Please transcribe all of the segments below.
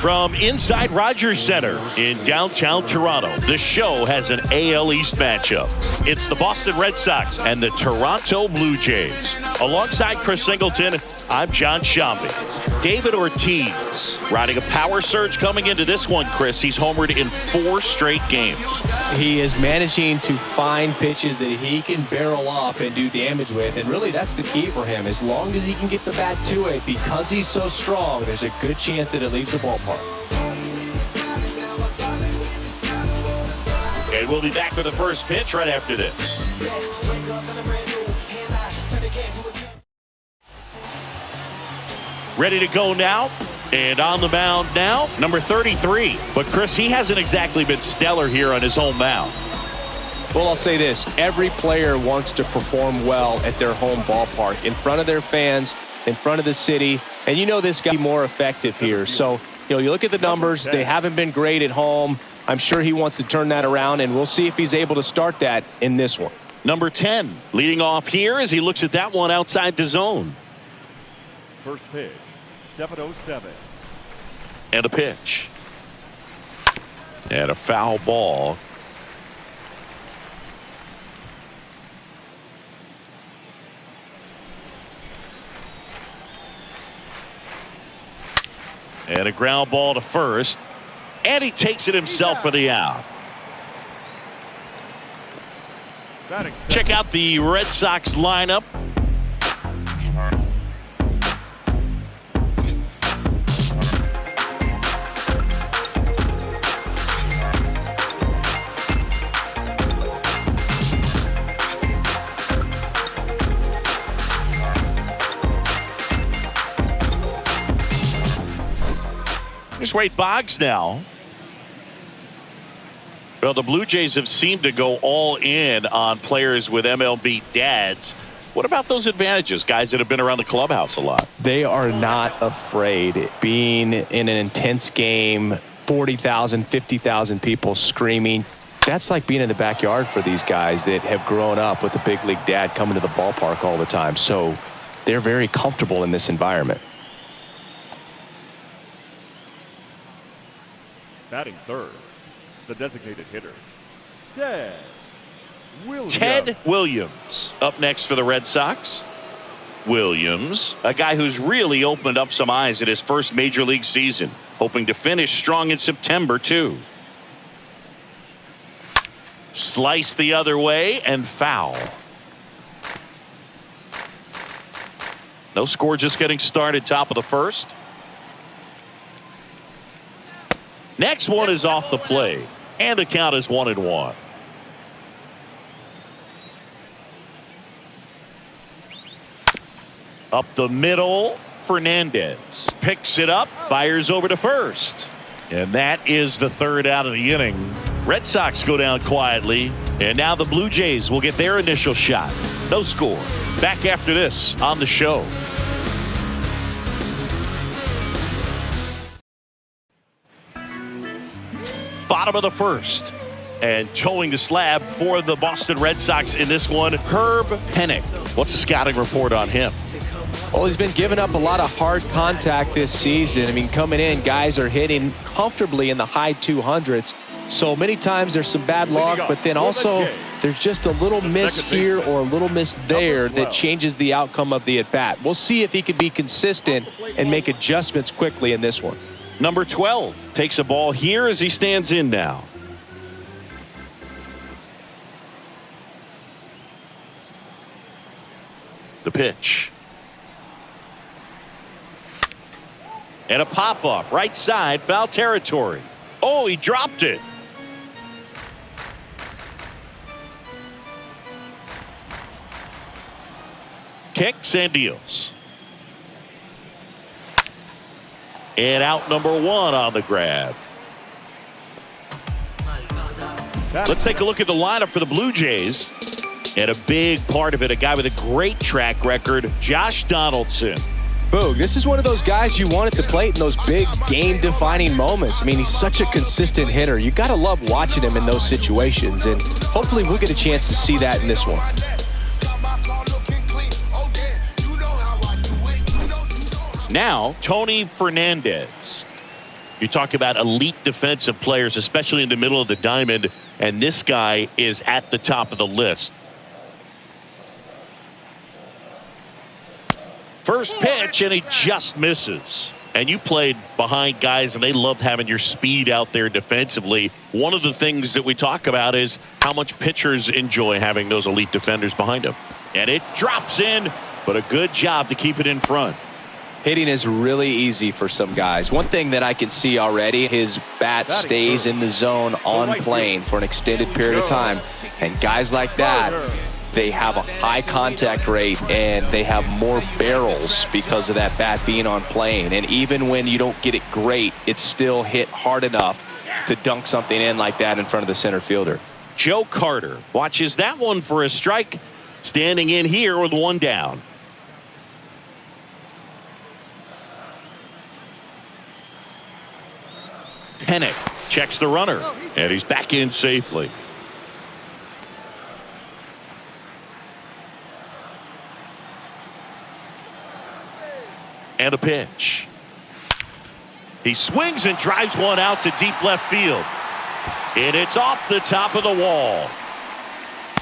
From inside Rogers Center in downtown Toronto, the show has an AL East matchup. It's the Boston Red Sox and the Toronto Blue Jays. Alongside Chris Singleton, I'm John Shambi. David Ortiz riding a power surge coming into this one, Chris. He's homered in 4 straight games. He is managing to find pitches that he can barrel up and do damage with, and really that's the key for him. As long as he can get the bat to it, because he's so strong, there's a good chance that it leaves the ballpark. And we'll be back with the first pitch right after this. Ready to go now, and on the mound now, number 33. But Chris, he hasn't exactly been stellar here on his home mound. Well, I'll say this. Every player wants to perform well at their home ballpark, in front of their fans, in front of the city, and you know this guy more effective here. So, you look at the numbers. They haven't been great at home. I'm sure he wants to turn that around, and we'll see if he's able to start that in this one. Number 10 leading off here as he looks at that one outside the zone. First pitch, 7:07. And a pitch. And a foul ball. And a ground ball to first. And he takes it himself for the out. Check out the Red Sox lineup. Here's Wade Boggs now. Well, the Blue Jays have seemed to go all in on players with MLB dads. What about those advantages, guys that have been around the clubhouse a lot? They are not afraid. Being in an intense game, 40,000, 50,000 people screaming. That's like being in the backyard for these guys that have grown up with the big league dad coming to the ballpark all the time. So they're very comfortable in this environment. Batting third, the designated hitter, Ted Williams up next for the Red Sox. Williams, a guy who's really opened up some eyes at his first major league season, hoping to finish strong in September too. Slice the other way and foul. No score, just getting started, top of the first. Next one is off the plate, and the count is 1-1. Up the middle, Fernandez picks it up, fires over to first. And that is the third out of the inning. Red Sox go down quietly, and now the Blue Jays will get their initial shot. No score. Back after this on the show. Bottom of the first, and towing the slab for the Boston Red Sox in this one, Herb Pennock. What's the scouting report on him? Well, he's been giving up a lot of hard contact this season. I mean, coming in, guys are hitting comfortably in the high 200s. So many times there's some bad luck, but then also there's just a little miss here or a little miss there that changes the outcome of the at-bat. We'll see if he can be consistent and make adjustments quickly in this one. Number 12 takes a ball here as he stands in now. The pitch. And a pop-up, right side, foul territory. Oh, he dropped it. Kicks and deals. And out number 1 on the grab. Let's take a look at the lineup for the Blue Jays. And a big part of it, a guy with a great track record, Josh Donaldson. Boog, this is one of those guys you want at the plate in those big game-defining moments. I mean, he's such a consistent hitter. You got to love watching him in those situations, and hopefully we'll get a chance to see that in this one. Now, Tony Fernandez. You talk about elite defensive players, especially in the middle of the diamond, and this guy is at the top of the list. First pitch, and he just misses. And you played behind guys, and they loved having your speed out there defensively. One of the things that we talk about is how much pitchers enjoy having those elite defenders behind them. And it drops in, but a good job to keep it in front. Hitting is really easy for some guys. One thing that I can see already, his bat stays in the zone on plane for an extended period of time. And guys like that, they have a high contact rate and they have more barrels because of that bat being on plane. And even when you don't get it great, it's still hit hard enough to dunk something in like that in front of the center fielder. Joe Carter watches that one for a strike, standing in here with one down. Pennock checks the runner, and he's back in safely. And a pitch. He swings and drives one out to deep left field. And it's off the top of the wall.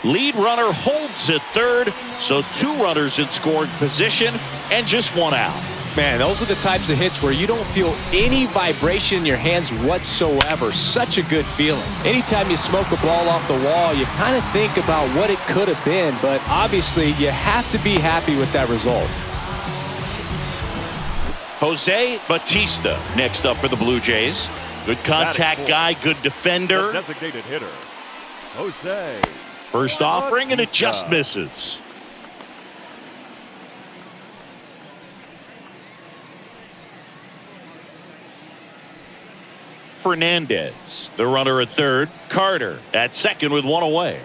Lead runner holds at third, so 2 runners in scoring position and just 1 out. Man, those are the types of hits where you don't feel any vibration in your hands whatsoever. Such a good feeling. Anytime you smoke a ball off the wall, you kind of think about what it could have been, but obviously you have to be happy with that result. Jose Bautista next up for the Blue Jays. Good contact guy, good defender. The designated hitter, Jose. First offering, and it just misses. Fernandez, the runner at third. Carter at second with 1 away.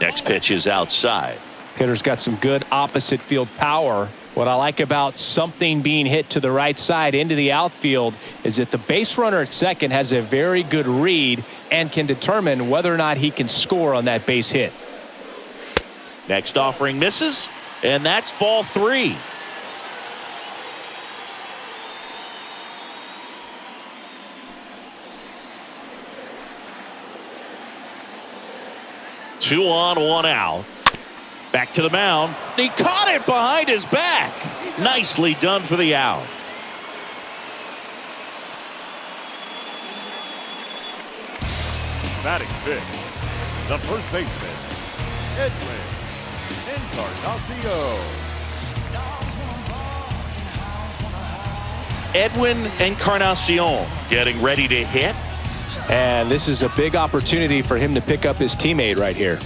Next pitch is outside. Hitter's got some good opposite field power. What I like about something being hit to the right side into the outfield is that the base runner at second has a very good read and can determine whether or not he can score on that base hit. Next offering misses, and that's ball 3. Two on, 1 out. Back to the mound. He caught it behind his back. Nicely done for the out. Batting fifth, the first baseman, Edwin Encarnacion. Edwin Encarnacion getting ready to hit. And this is a big opportunity for him to pick up his teammate right here.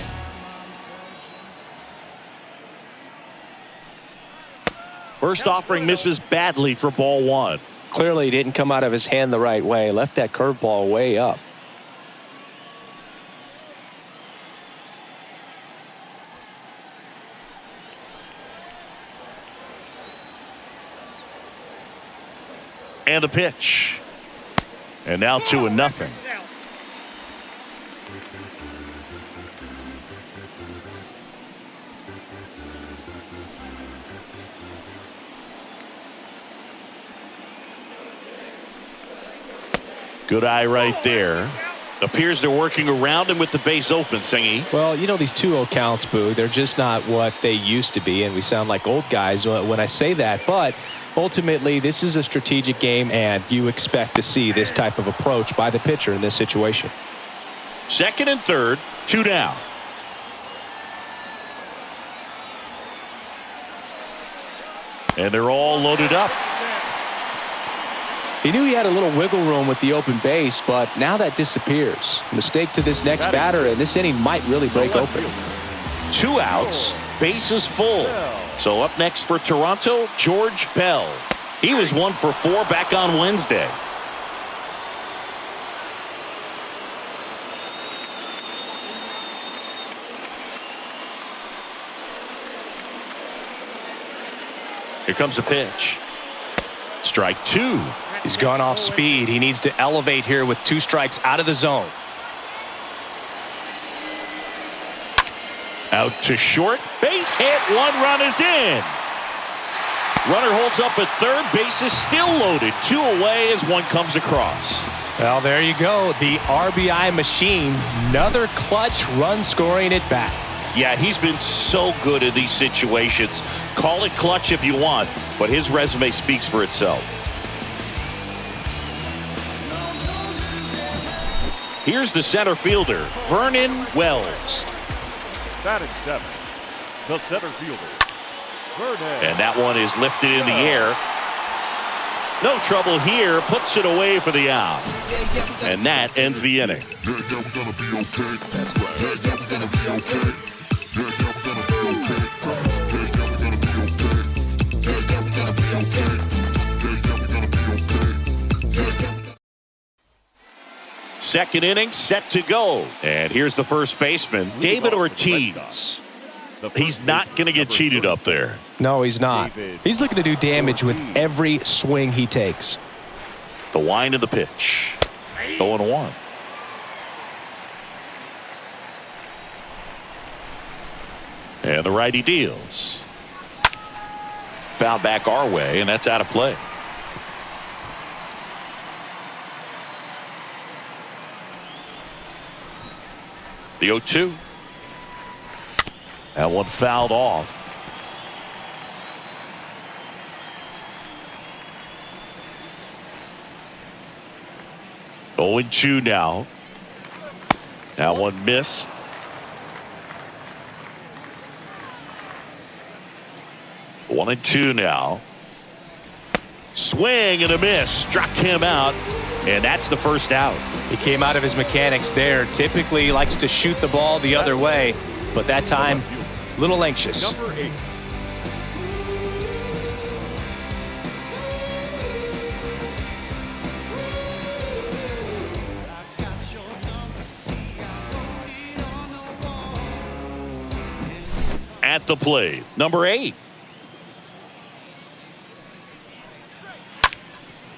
First offering misses badly for ball 1. Clearly didn't come out of his hand the right way. Left that curveball way up. And a pitch. And now 2-0. Good eye right there. Appears they're working around him with the base open, Singy. Well, you know, these 2-0 counts, Boo, they're just not what they used to be, and we sound like old guys when I say that. But ultimately, this is a strategic game, and you expect to see this type of approach by the pitcher in this situation. Second and third, 2 down. And they're all loaded up. He knew he had a little wiggle room with the open base, but now that disappears. Mistake to this next batter, and this inning might really break open. 2 outs, bases full. So up next for Toronto, George Bell. He was 1 for 4 back on Wednesday. Here comes a pitch. Strike 2. He's gone off speed. He needs to elevate here with 2 strikes out of the zone. Out to short. Base hit. 1 run is in. Runner holds up at third. Base is still loaded. 2 away as 1 comes across. Well, there you go. The RBI machine. Another clutch run scoring at bat. Yeah, he's been so good in these situations. Call it clutch if you want, but his resume speaks for itself. Here's the center fielder, Vernon Wells. Batting 7, the center fielder, Vernon. And that one is lifted in the air. No trouble here, puts it away for the out. And that ends the inning. Second inning set to go. And here's the first baseman, David Ortiz. He's not going to get cheated up there. No, he's not. He's looking to do damage with every swing he takes. The wind of the pitch. 0-1. And the righty deals. Foul back our way, and that's out of play. The 0-2. That one fouled off. Oh, 2 now. That one missed. One and 2 now. Swing and a miss. Struck him out. And that's the first out. He came out of his mechanics there. Typically he likes to shoot the ball the other way, but that time a little anxious. Number 8. At the plate, number 8.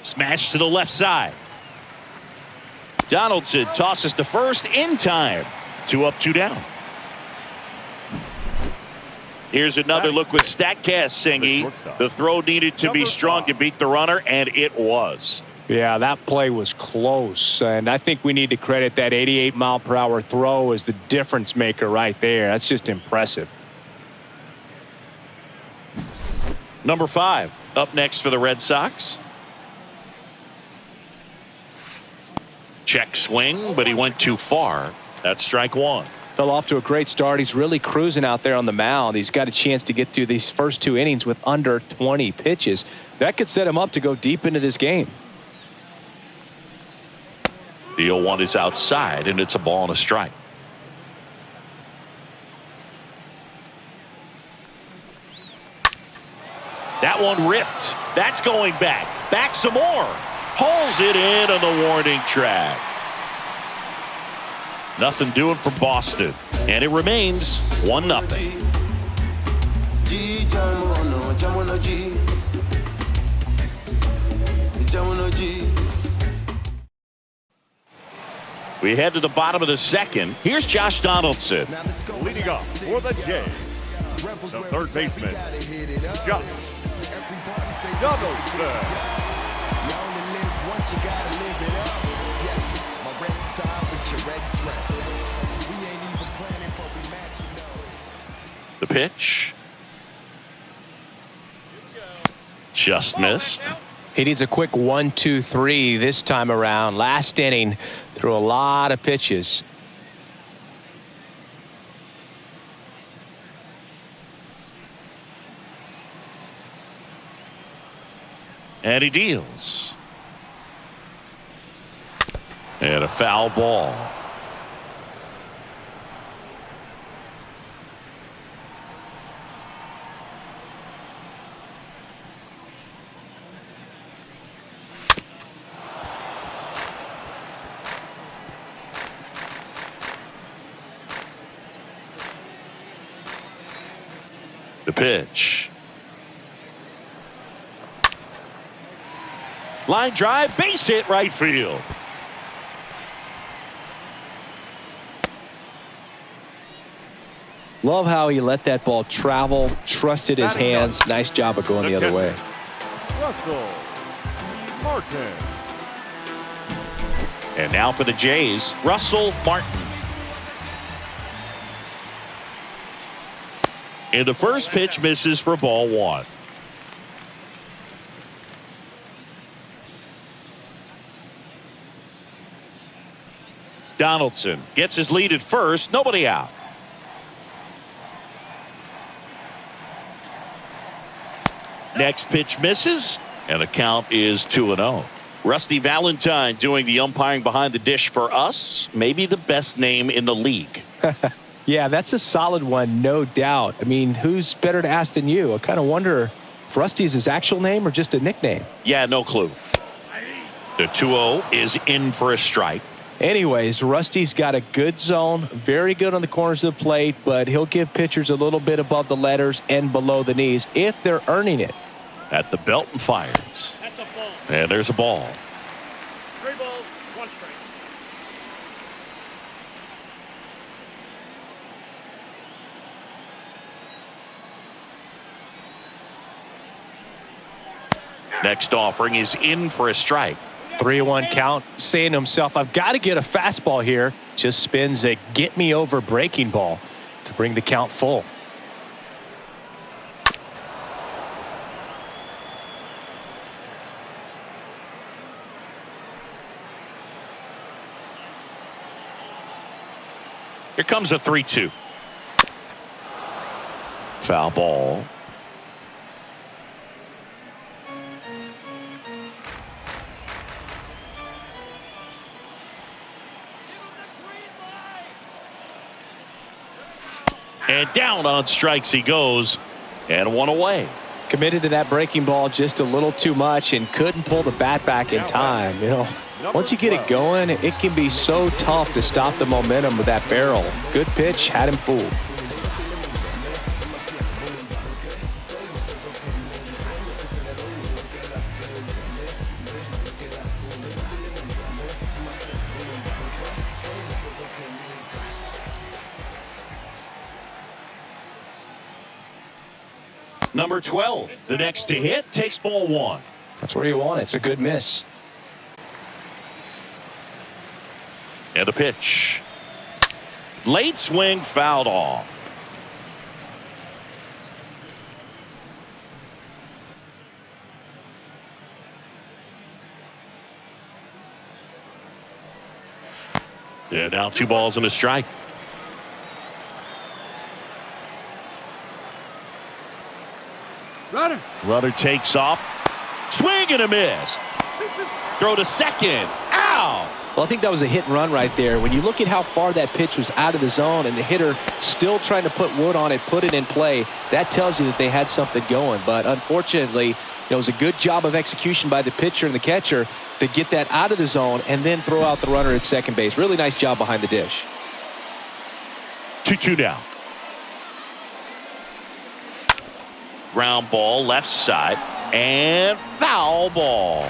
Smash to the left side. Donaldson tosses to first in time. 2 up, 2 down. Here's another look with StatCast, Singy. The throw needed to be strong to beat the runner, and it was. Yeah, that play was close, and I think we need to credit that 88-mile-per-hour throw as the difference maker right there. That's just impressive. Number 5 up next for the Red Sox. Check swing, but he went too far. That's strike 1. Fell off to a great start. He's really cruising out there on the mound. He's got a chance to get through these first 2 innings with under 20 pitches. That could set him up to go deep into this game. The 0-1 is outside, and it's a ball and a strike. That one ripped. That's going back. Back some more. Pulls it in on the warning track. Nothing doing for Boston. And it remains 1-0. We head to the bottom of the second. Here's Josh Donaldson. Leading off for the Jays, the third baseman, Josh Donaldson. You gotta live it up. Yes, my red tie with your red dress. We ain't even planning, but we match, you know. The pitch. Just missed. He needs a quick 1-2-3 this time around. Last inning, threw a lot of pitches. And he deals. And a foul ball. The pitch. Line drive, base hit right field. Love how he let that ball travel, trusted his hands. Nice job of going the other way. Russell Martin. And now for the Jays, Russell Martin. And the first pitch misses for ball one. Donaldson gets his lead at first, nobody out. Next pitch misses, and the count is 2-0. Rusty Valentine doing the umpiring behind the dish for us. Maybe the best name in the league. Yeah, that's a solid one, no doubt. I mean, who's better to ask than you? I kind of wonder if Rusty is his actual name or just a nickname. Yeah, no clue. The 2-0 is in for a strike. Anyways, Rusty's got a good zone, very good on the corners of the plate, but he'll give pitchers a little bit above the letters and below the knees if they're earning it. At the belt and fires. That's a ball. And there's a ball. 3 balls, 1 strike. Next offering is in for a strike. 3-1 count, saying to himself, I've got to get a fastball here. Just spins a get me over breaking ball to bring the count full. Here comes a 3-2. Foul ball. And down on strikes he goes, and one away. Committed to that breaking ball just a little too much and couldn't pull the bat back in time. You know, once you get it going, it can be so tough to stop the momentum with that barrel. Good pitch, had him fooled. Number 12, the next to hit, takes ball one. That's where you want it. It's a good miss. And a pitch. Late swing, fouled off. And now 2 balls and a strike. Runner takes off. Swing and a miss. Throw to second. Ow! Well, I think that was a hit and run right there. When you look at how far that pitch was out of the zone and the hitter still trying to put wood on it, put it in play, that tells you that they had something going. But unfortunately, it was a good job of execution by the pitcher and the catcher to get that out of the zone and then throw out the runner at second base. Really nice job behind the dish. 2-2 now. Ground ball left side and foul ball.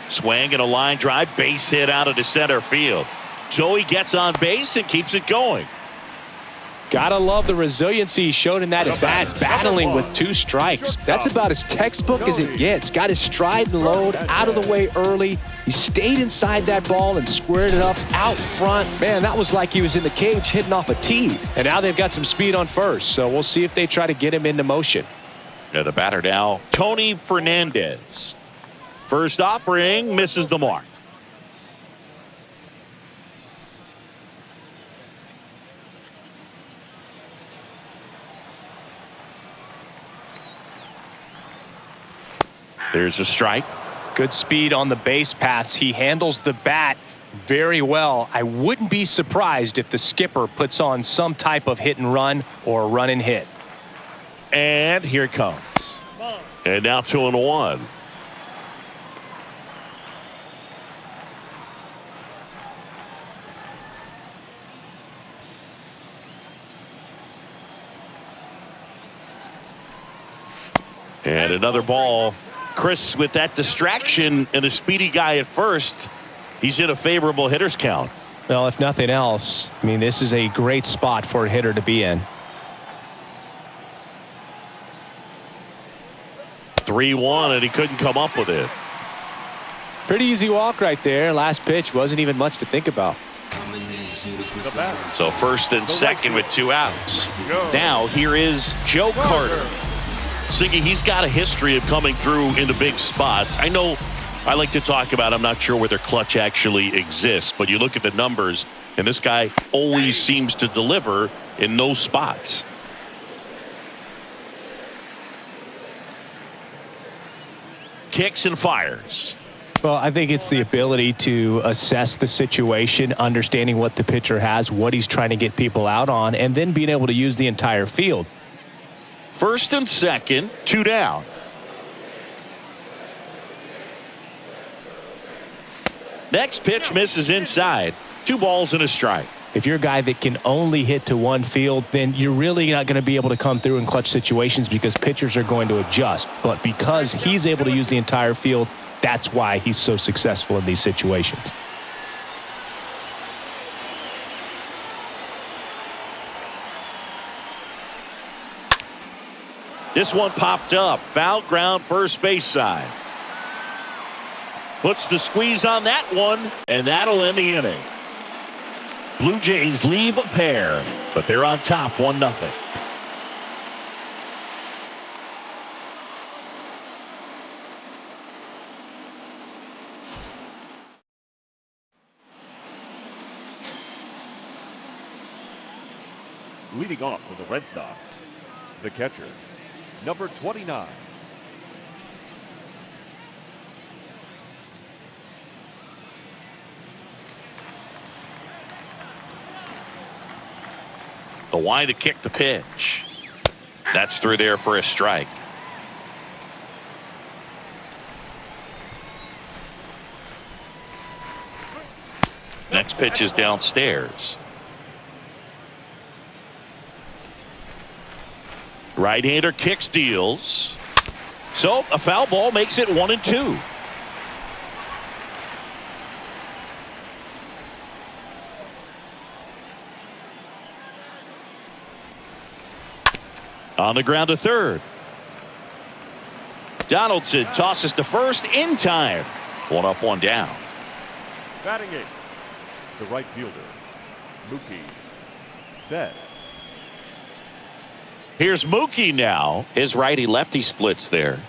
Swing and a line drive, base hit out into center field. Joey gets on base and keeps it going. Gotta love the resiliency he showed in that at bat, battling with 2 strikes. That's about as textbook as it gets. Got his stride and load out of the way early. He stayed inside that ball and squared it up out front. Man, that was like he was in the cage hitting off a tee. And now they've got some speed on first, so we'll see if they try to get him into motion. The batter now, Tony Fernandez. First offering misses the mark. There's a strike. Good speed on the base paths. He handles the bat very well. I wouldn't be surprised if the skipper puts on some type of hit and run or run and hit. And here it comes. And now 2-1. And another ball. Chris, with that distraction and a speedy guy at first, he's in a favorable hitter's count. Well, if nothing else, I mean, this is a great spot for a hitter to be in. 3-1, and he couldn't come up with it. Pretty easy walk right there. Last pitch wasn't even much to think about. So first and second with 2 outs. Now here is Joe Carter. Siggy, he's got a history of coming through into big spots. I know I like to talk about, I'm not sure whether clutch actually exists, but you look at the numbers, and this guy always seems to deliver in those spots. Kicks and fires. Well, I think it's the ability to assess the situation, understanding what the pitcher has, what he's trying to get people out on, and then being able to use the entire field. First and second, 2 down. Next pitch misses inside. 2 balls and a strike. If you're a guy that can only hit to one field, then you're really not going to be able to come through in clutch situations because pitchers are going to adjust. But because he's able to use the entire field, that's why he's so successful in these situations. This one popped up. Foul ground, first base side. Puts the squeeze on that one, and that'll end the inning. Blue Jays leave a pair, but they're on top 1-0. Leading off for the Red Sox, the catcher, number 29. The wind to kick the pitch. That's through there for a strike. Next pitch is downstairs. Right-hander kicks, deals. So a foul ball makes it 1-2. On the ground to third. Donaldson tosses to first in time. 1 up, 1 down. Batting 8, the right fielder, Mookie Betts. Here's Mookie now. His righty-lefty splits there.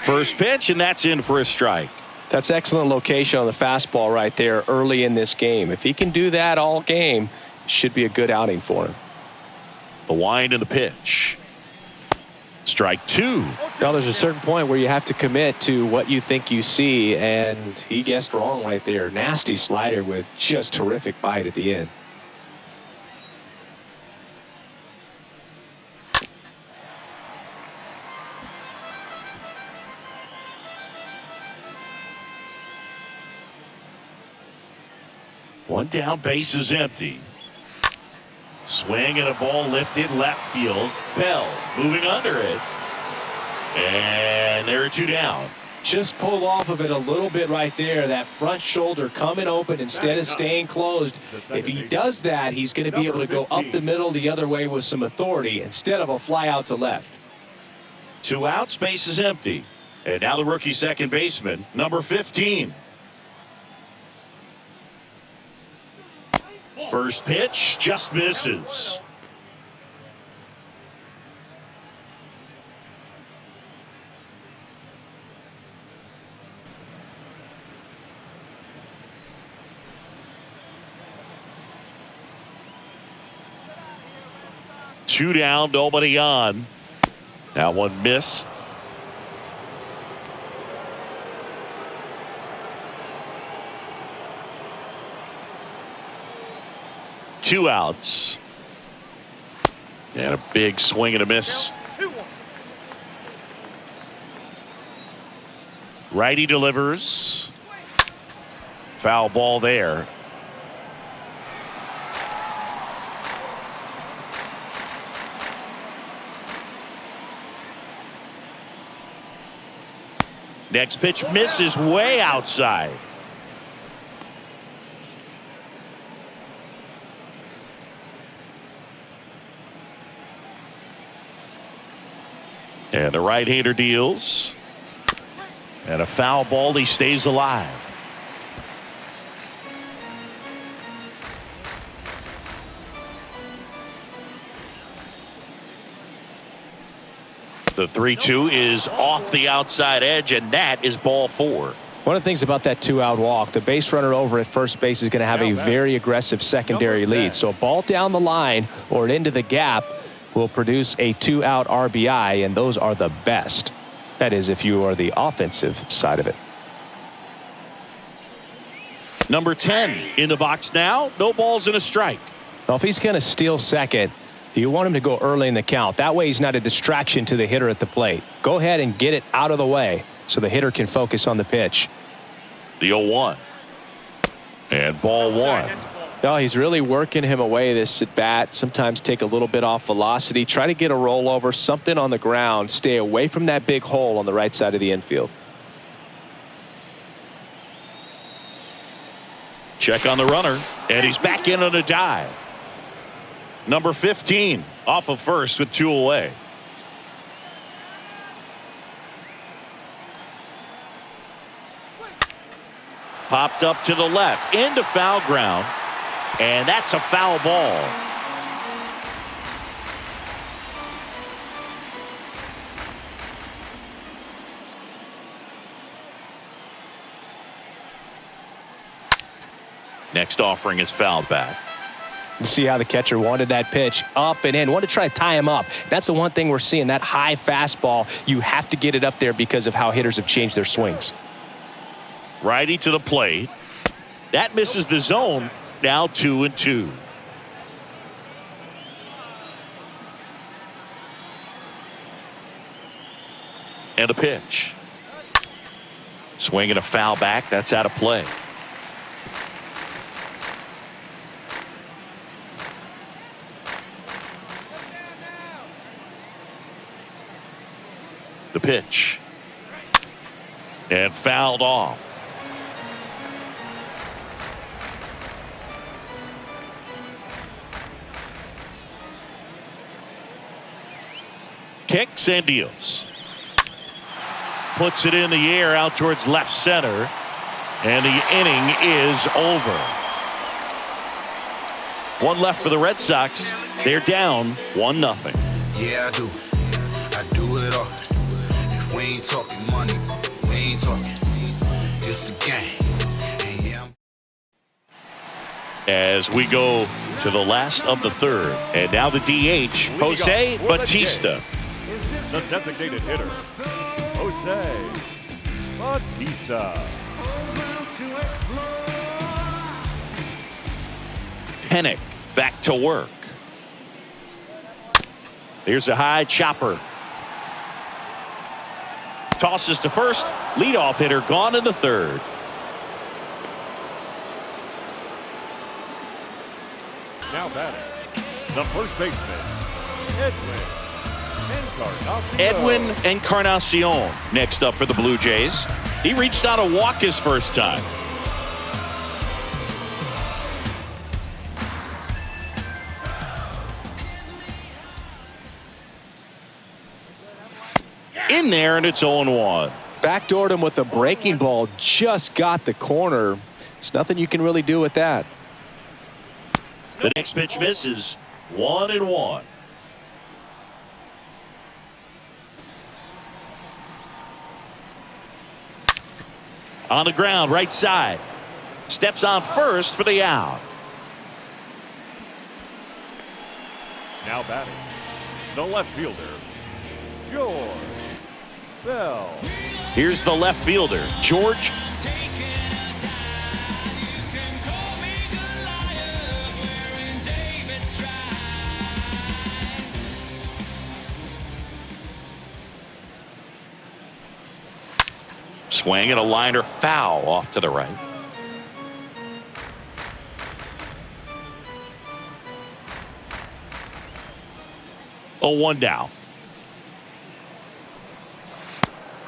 First pitch, and that's in for a strike. That's excellent location on the fastball right there early in this game. If he can do that all game, it should be a good outing for him. The wind and the pitch. Strike 2. Well, there's a certain point where you have to commit to what you think you see, and he guessed wrong right there. Nasty slider with just terrific bite at the end. One down, base is empty. Swing and a ball lifted left field. Bell moving under it. And there are 2 down. Just pull off of it a little bit right there. That front shoulder coming open instead of staying closed. If he does that, he's going to be able to go up the middle the other way with some authority instead of a fly out to left. 2 outs, base is empty. And now the rookie second baseman, number 15. First pitch just misses. Two down, nobody on. That one missed. Two outs. And a big swing and a miss. Righty delivers. Foul ball there. Next pitch misses way outside. And the right-hander deals. And a foul ball. He stays alive. The 3-2 is off the outside edge, and that is ball 4. One of the things about that 2-out walk, the base runner over at first base is going to have a very aggressive secondary lead. So a ball down the line or into the gap will produce a 2-out RBI, and those are the best. That is, if you are the offensive side of it. Number 10 in the box now. No balls and a strike. Now, if he's going to steal second, you want him to go early in the count. That way he's not a distraction to the hitter at the plate. Go ahead and get it out of the way so the hitter can focus on the pitch. The 0-1. And ball 1. No, he's really working him away this at bat. Sometimes take a little bit off velocity. Try to get a rollover, something on the ground. Stay away from that big hole on the right side of the infield. Check on the runner, and he's back in on a dive. Number 15 off of first with 2 away. Popped up to the left into foul ground, and that's a foul ball. Next offering is fouled back. See how the catcher wanted that pitch up and in. Wanted to try to tie him up. That's the one thing we're seeing, that high fastball. You have to get it up there because of how hitters have changed their swings. Righty to the plate. That misses the zone. Now 2-2. And a pitch. Swinging a foul back. That's out of play. The pitch. And fouled off. Kicks and deals. Puts it in the air out towards left center. And the inning is over. One left for the Red Sox. They're down 1-0. Yeah, I do. I do it often. If we ain't talking money, we ain't talking. It's the game. And yeah. As we go to the last of the third. And now the DH, Jose Bautista. The designated hitter, Jose Bautista. Pennock back to work. Here's a high chopper. Tosses to first. Leadoff hitter gone in the third. Now batting, the first baseman, Edwin Encarnacion next up for the Blue Jays. He reached out a walk his first time. In there, and it's 0-1. Backdoored him with a breaking ball. Just got the corner. There's nothing you can really do with that. The next pitch misses. 1-1. On the ground, right side. Steps on first for the out. Now batting, the left fielder, George Bell. Here's the left fielder, George. Swing and a liner foul off to the right. Oh, 1 down.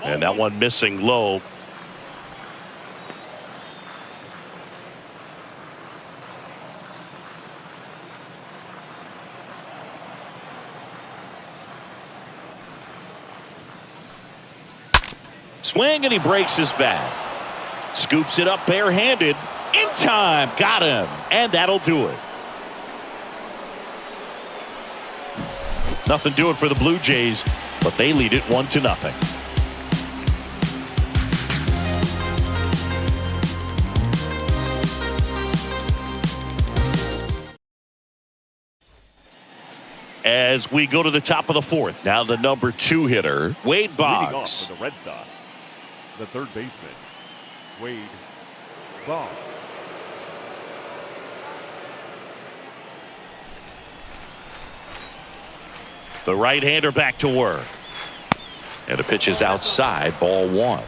And that one missing low. Swing and he breaks his bat. Scoops it up barehanded. In time. Got him. And that'll do it. Nothing doing for the Blue Jays, but they lead it 1-0. As we go to the top of the fourth, now the number 2 hitter, Wade Leading off Boggs. for the Red Sox, the third baseman, Wade Boggs. The right-hander back to work. And the pitch is outside, ball 1.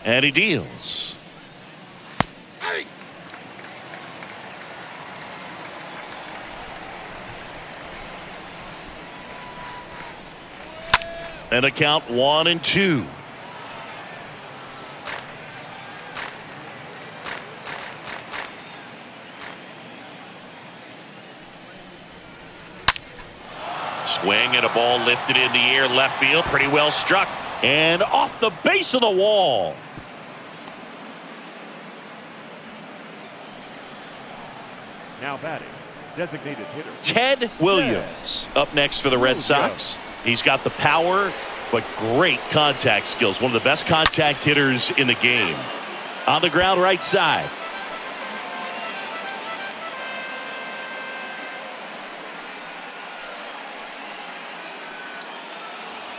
And he deals. And a count 1-2. Swing and a ball lifted in the air, left field, pretty well struck, and off the base of the wall. Now batting, designated hitter Ted Williams up next for the Red Sox. He's got the power, but great contact skills. One of the best contact hitters in the game. On the ground, right side.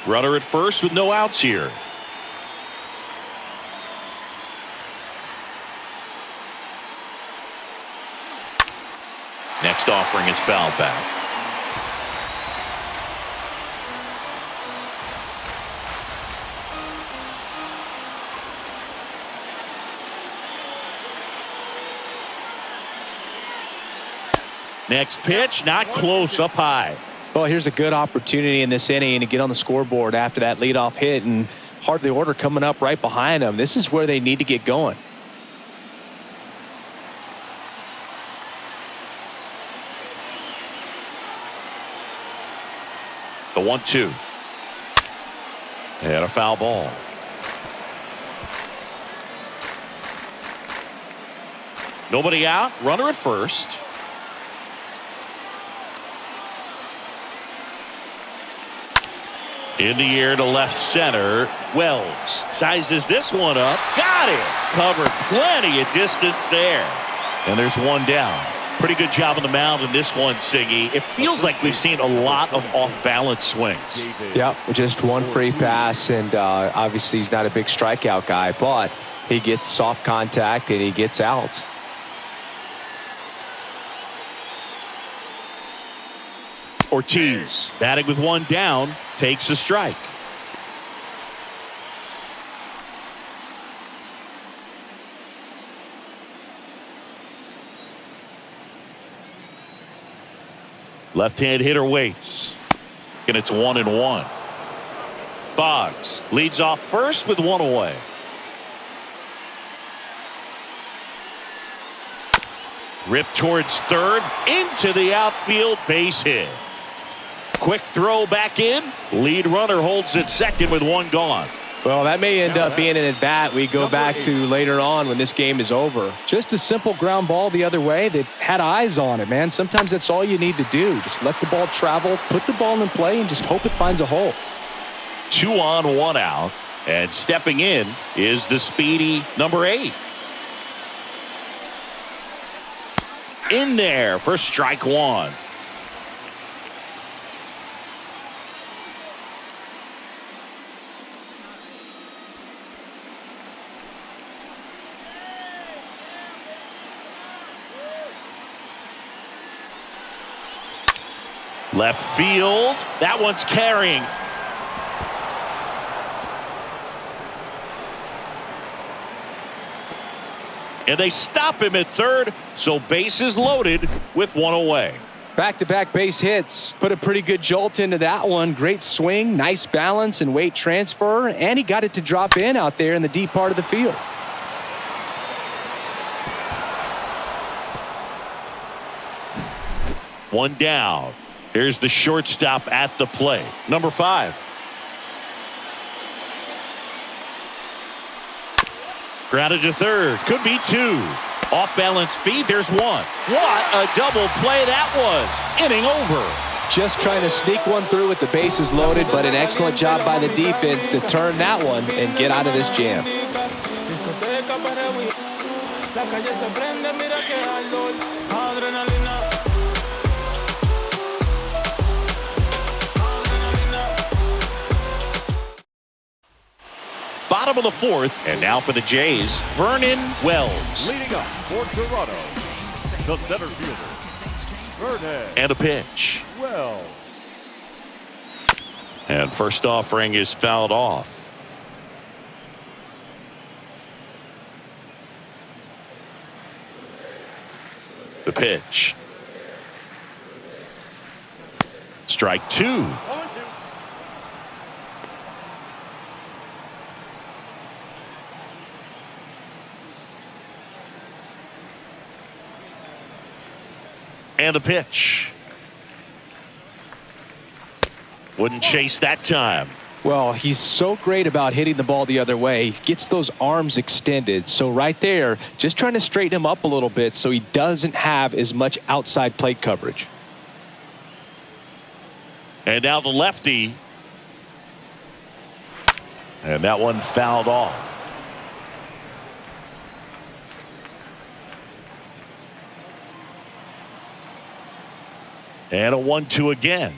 Runner at first with no outs here. Next offering is fouled back. Next pitch, not close, up high. Well, here's a good opportunity in this inning to get on the scoreboard after that leadoff hit, and hardly order coming up right behind them. This is where they need to get going. The 1-2. And a foul ball. Nobody out. Runner at first. In the air to left center. Wells sizes this one up. Got it. Covered plenty of distance there. And there's one down. Pretty good job on the mound in this one, Siggy. It feels like we've seen a lot of off-balance swings. Yep, just one free pass, and obviously he's not a big strikeout guy, but he gets soft contact and he gets outs. Ortiz batting with one down, takes a strike. Left-hand hitter waits. And it's 1-1. Boggs leads off first with one away. Rip towards third, into the outfield, base hit. Quick throw back in. Lead runner holds at second with one gone. Well, that may end up being an at-bat we go back to later on when this game is over. Just a simple ground ball the other way that had eyes on it, man. Sometimes that's all you need to do. Just let the ball travel, put the ball in play, and just hope it finds a hole. 2 on, 1 out. And stepping in is the speedy number 8. In there for strike one. Left field. That one's carrying. And they stop him at third, so bases loaded with one away. Back-to-back base hits. Put a pretty good jolt into that one. Great swing, nice balance and weight transfer, and he got it to drop in out there in the deep part of the field. One down. Here's the shortstop at the plate. Number 5. Grounded to third. Could be 2. Off-balance feed. There's 1. What a double play that was. Inning over. Just trying to sneak one through with the bases loaded, but an excellent job by the defense to turn that one and get out of this jam. Bottom of the 4th, and now for the Jays, Vernon Wells. Leading up for Toronto, the center fielder, Vernon. And a pitch. Wells. And first offering is fouled off. The pitch. Strike 2. 0-2. And the pitch. Wouldn't chase that time. Well, he's so great about hitting the ball the other way. He gets those arms extended. So right there, just trying to straighten him up a little bit so he doesn't have as much outside plate coverage. And now the lefty. And that one fouled off. And a 1-2 again.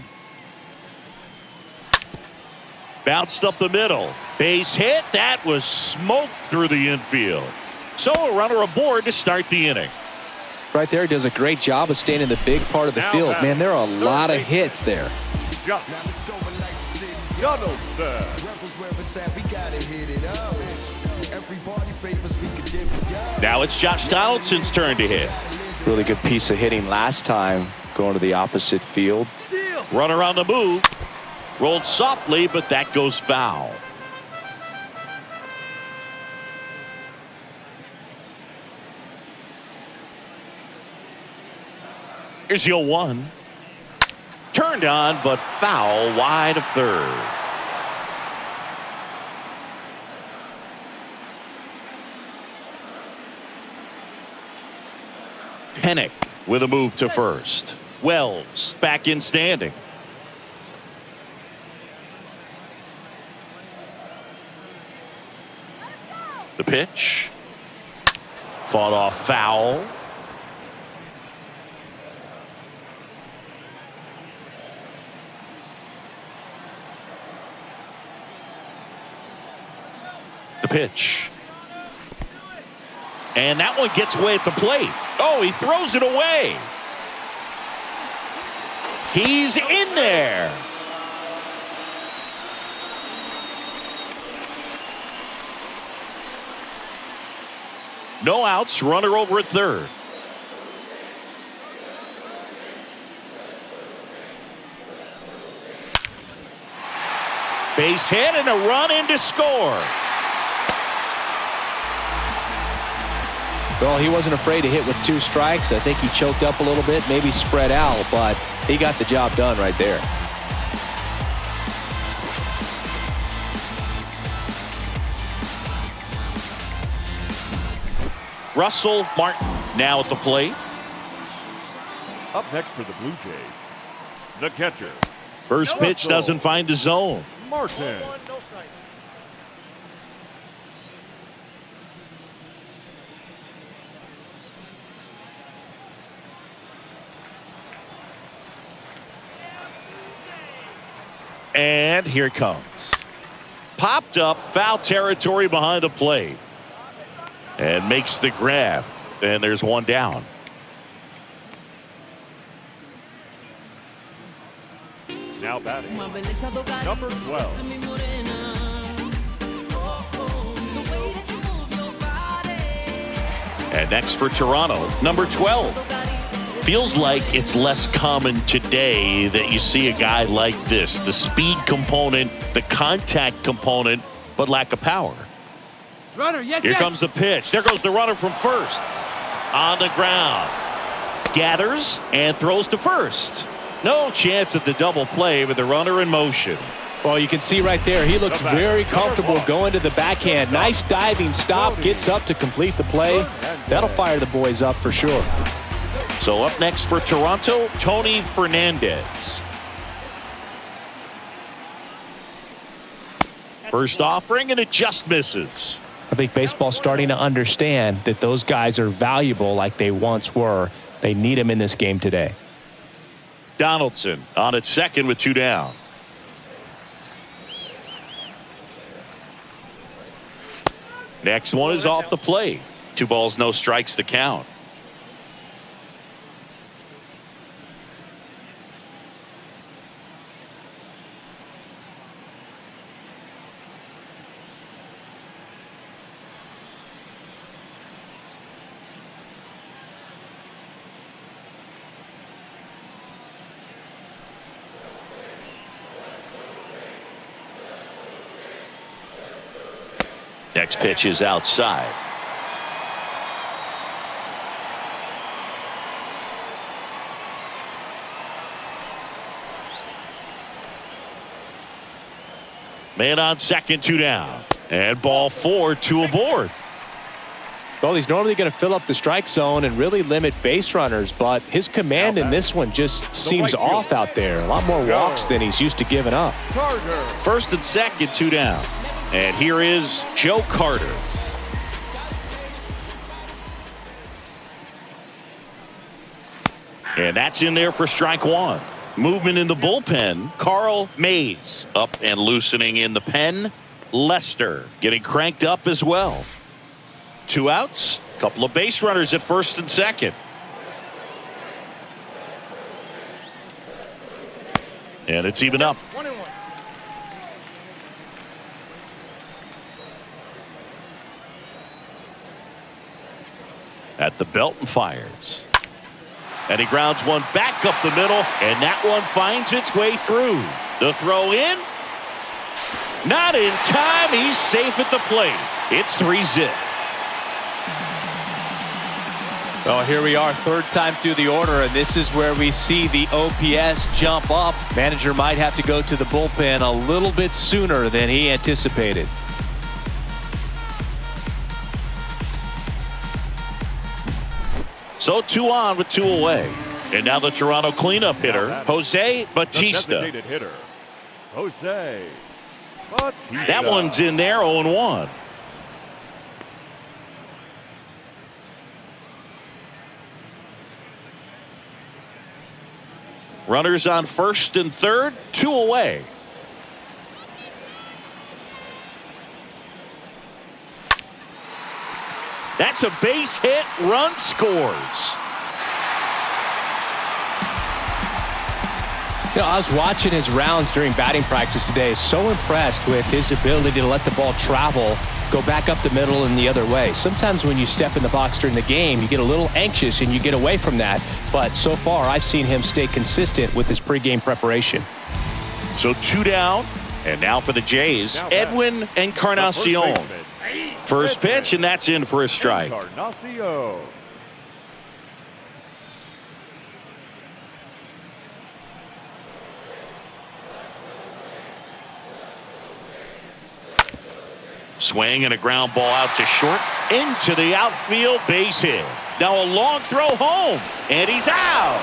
Bounced up the middle. Base hit. That was smoked through the infield. So a runner aboard to start the inning. Right there, he does a great job of staying in the big part of the field. Man, there are a lot of hits there. Josh. Now let's go and like the city. Donaldson. Rebels where it's at, we gotta hit it up. Everybody favors, we can dip it up. Now it's Josh Donaldson's turn to hit. Really good piece of hitting last time, going to the opposite field. Runner on the move. Rolled softly, but that goes foul. Here's the 0-1. Turned on, but foul wide of third. Pennock with a move to first. Wells back in standing. The pitch. Fought off foul. The pitch. And that one gets away at the plate. Oh, he throws it away. He's in there. No outs, runner over at third. Base hit and a run in to score. Well, he wasn't afraid to hit with 2 strikes. I think he choked up a little bit, maybe spread out, but he got the job done right there. Russell Martin now at the plate. Up next for the Blue Jays, the catcher, First pitch doesn't find the zone. Martin. 1, no strike. And here it comes. Popped up, foul territory behind the plate. And makes the grab. And there's one down. Now batting, number 12. And next for Toronto, number 12. Feels like it's less common today that you see a guy like this. The speed component, the contact component, but lack of power. Runner, yes, Here yes. comes the pitch. There goes the runner from first. On the ground. Gathers and throws to first. No chance at the double play with the runner in motion. Well, you can see right there, he looks very comfortable going to the backhand. Nice diving stop, gets up to complete the play. That'll fire the boys up for sure. So up next for Toronto, Tony Fernandez. First offering, and it just misses. I think baseball's starting to understand that those guys are valuable like they once were. They need him in this game today. Donaldson on at second with 2 down. Next one is off the plate. 2 balls, no strikes to count. Next pitch is outside. Man on second, 2 down. And ball 4, 2 aboard. Well, he's normally going to fill up the strike zone and really limit base runners, but his command in this one just seems off out there. A lot more walks than he's used to giving up. First and second, 2 down. And here is Joe Carter. And that's in there for strike 1. Movement in the bullpen. Carl Mays up and loosening in the pen. Lester getting cranked up as well. 2 outs. Couple of base runners at first and second. And it's even up. 1-1. At the belt and fires. And he grounds one back up the middle, and that one finds its way through. The throw in. Not in time. He's safe at the plate. It's 3-zip. Well, here we are, third time through the order, and this is where we see the OPS jump up. Manager might have to go to the bullpen a little bit sooner than he anticipated. So 2 on with 2 away. And now the Toronto cleanup hitter, Jose Bautista. Designated hitter, Jose Bautista. That one's in there, 0-1. Runners on first and third, 2 away. That's a base hit, run scores. You know, I was watching his rounds during batting practice today. So impressed with his ability to let the ball travel, go back up the middle and the other way. Sometimes when you step in the box during the game, you get a little anxious and you get away from that. But so far, I've seen him stay consistent with his pregame preparation. So 2 down, and now for the Jays, Edwin Encarnacion. First pitch, and that's in for a strike. Encarnacion. Swing and a ground ball out to short, into the outfield, base hit. Now a long throw home, and he's out.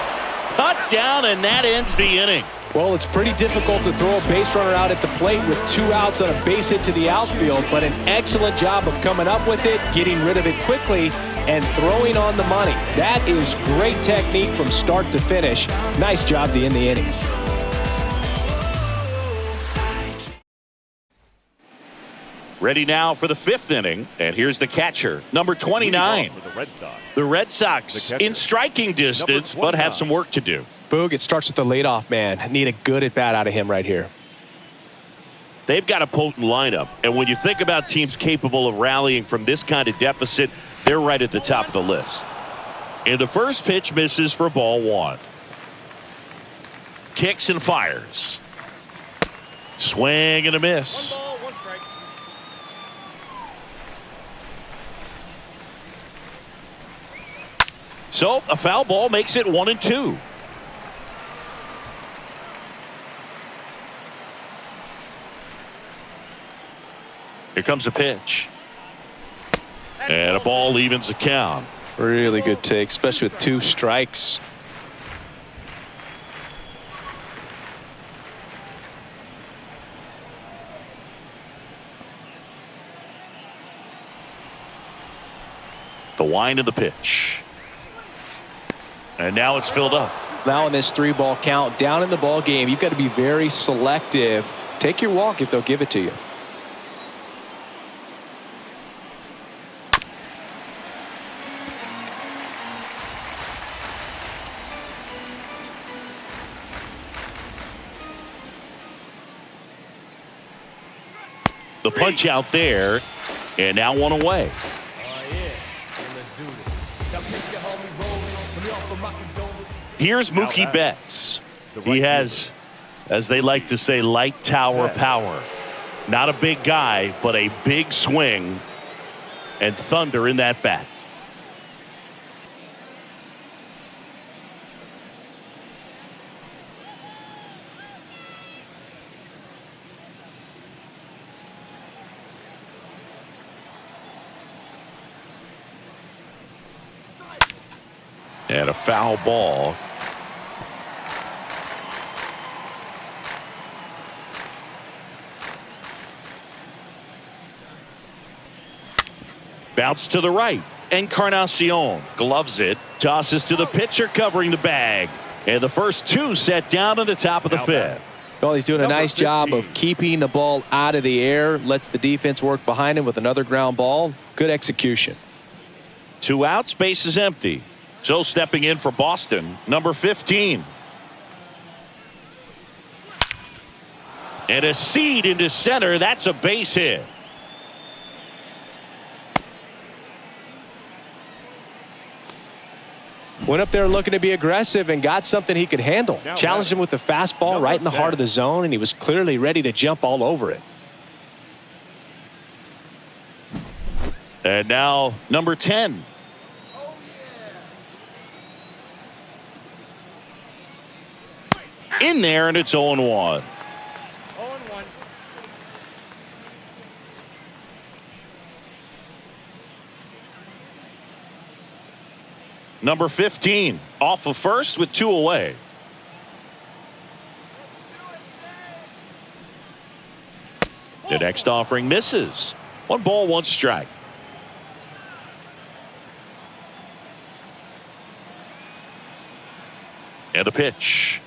Cut down, and that ends the inning. Well, it's pretty difficult to throw a base runner out at the plate with 2 outs on a base hit to the outfield, but an excellent job of coming up with it, getting rid of it quickly, and throwing on the money. That is great technique from start to finish. Nice job to end the inning. Ready now for the 5th inning, and here's the catcher, number 29. For the Red Sox. The Red Sox in striking distance, but have some work to do. Boog, it starts with the leadoff man. Need a good at-bat out of him right here. They've got a potent lineup, and when you think about teams capable of rallying from this kind of deficit, they're right at the top of the list. And the first pitch misses for ball one. Kicks and fires. Swing and a miss. 1 ball, 1 strike. So a foul ball makes it 1-2. Here comes a pitch. And a ball evens the count. Really good take, especially with 2 strikes. The wind of the pitch. And now it's filled up. Now in this 3-ball count, down in the ball game, you've got to be very selective. Take your walk if they'll give it to you. The punch out there, and now 1 away. Here's Mookie Betts. He has, as they like to say, light tower power. Not a big guy, but a big swing and thunder in that bat. And a foul ball. Bounce to the right. Encarnacion gloves it. Tosses to the pitcher covering the bag. And the first 2 set down in the top of the 5th. Well, he's doing a nice job 15. of keeping the ball out of the air. Lets the defense work behind him with another ground ball. Good execution. 2 outs, base is empty. So stepping in for Boston, number 15. And a seed into center. That's a base hit. Went up there looking to be aggressive and got something he could handle. Challenged him with the fastball right in the heart of the zone, and he was clearly ready to jump all over it. And now number 10. In there, and it's 0-1. 0-1. Number 15 off of first with 2 away. The next offering misses. 1 ball, 1 strike. And a pitch.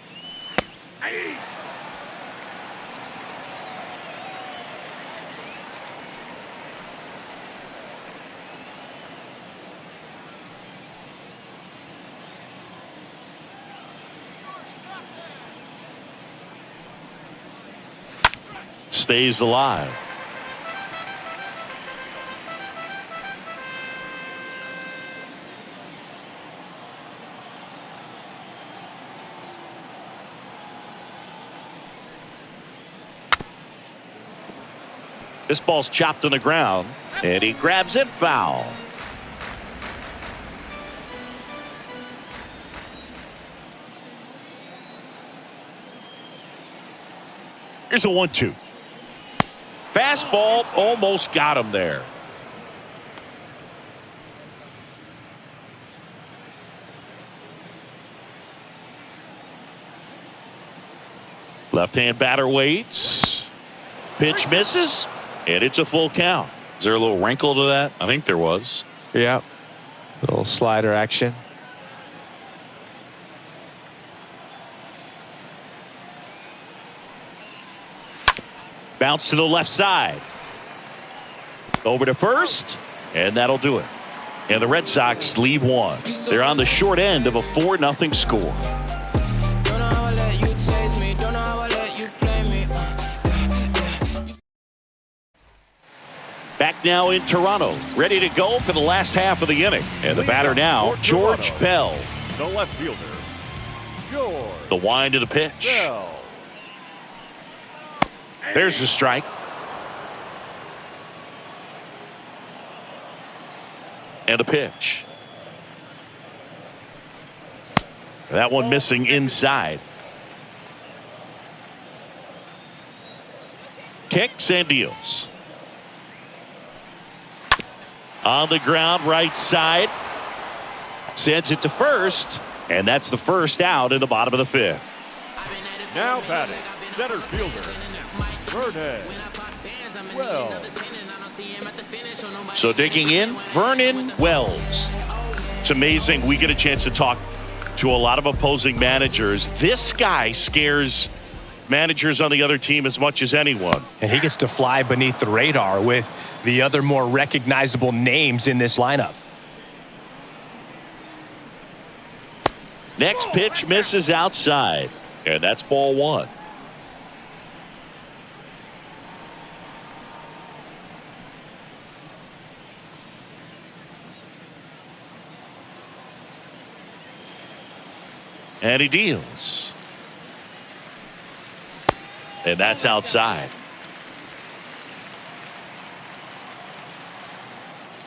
Stays alive. This ball's chopped on the ground, and he grabs it foul. Here's a 1-2. Fastball almost got him there. Left-hand batter waits. Pitch misses, and it's a full count. Is there a little wrinkle to that? I think there was. Yeah. Little slider action. Bounce to the left side. Over to first, and that'll do it. And the Red Sox leave 1. They're on the short end of a 4-0 score. Back now in Toronto, ready to go for the last half of the inning. And the batter now, George Bell. The left fielder, George The wind of the pitch. Bell. There's the strike. And a pitch. That one missing inside. Kicks and deals. On the ground, right side. Sends it to first. And that's the first out in the bottom of the fifth. Now batting, center fielder, Vernon Wells. So digging in, Vernon Wells. It's amazing. We get a chance to talk to a lot of opposing managers. This guy scares managers on the other team as much as anyone. And he gets to fly beneath the radar with the other more recognizable names in this lineup. Next pitch misses outside. And that's ball one. And he deals. And that's outside.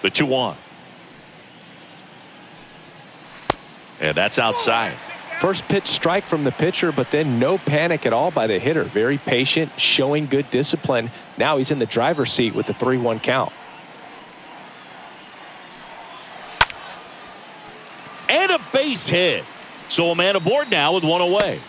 The 2-1. And that's outside. First pitch strike from the pitcher, but then no panic at all by the hitter. Very patient, showing good discipline. Now he's in the driver's seat with the 3-1 count. And a base hit. So a man aboard now with one away.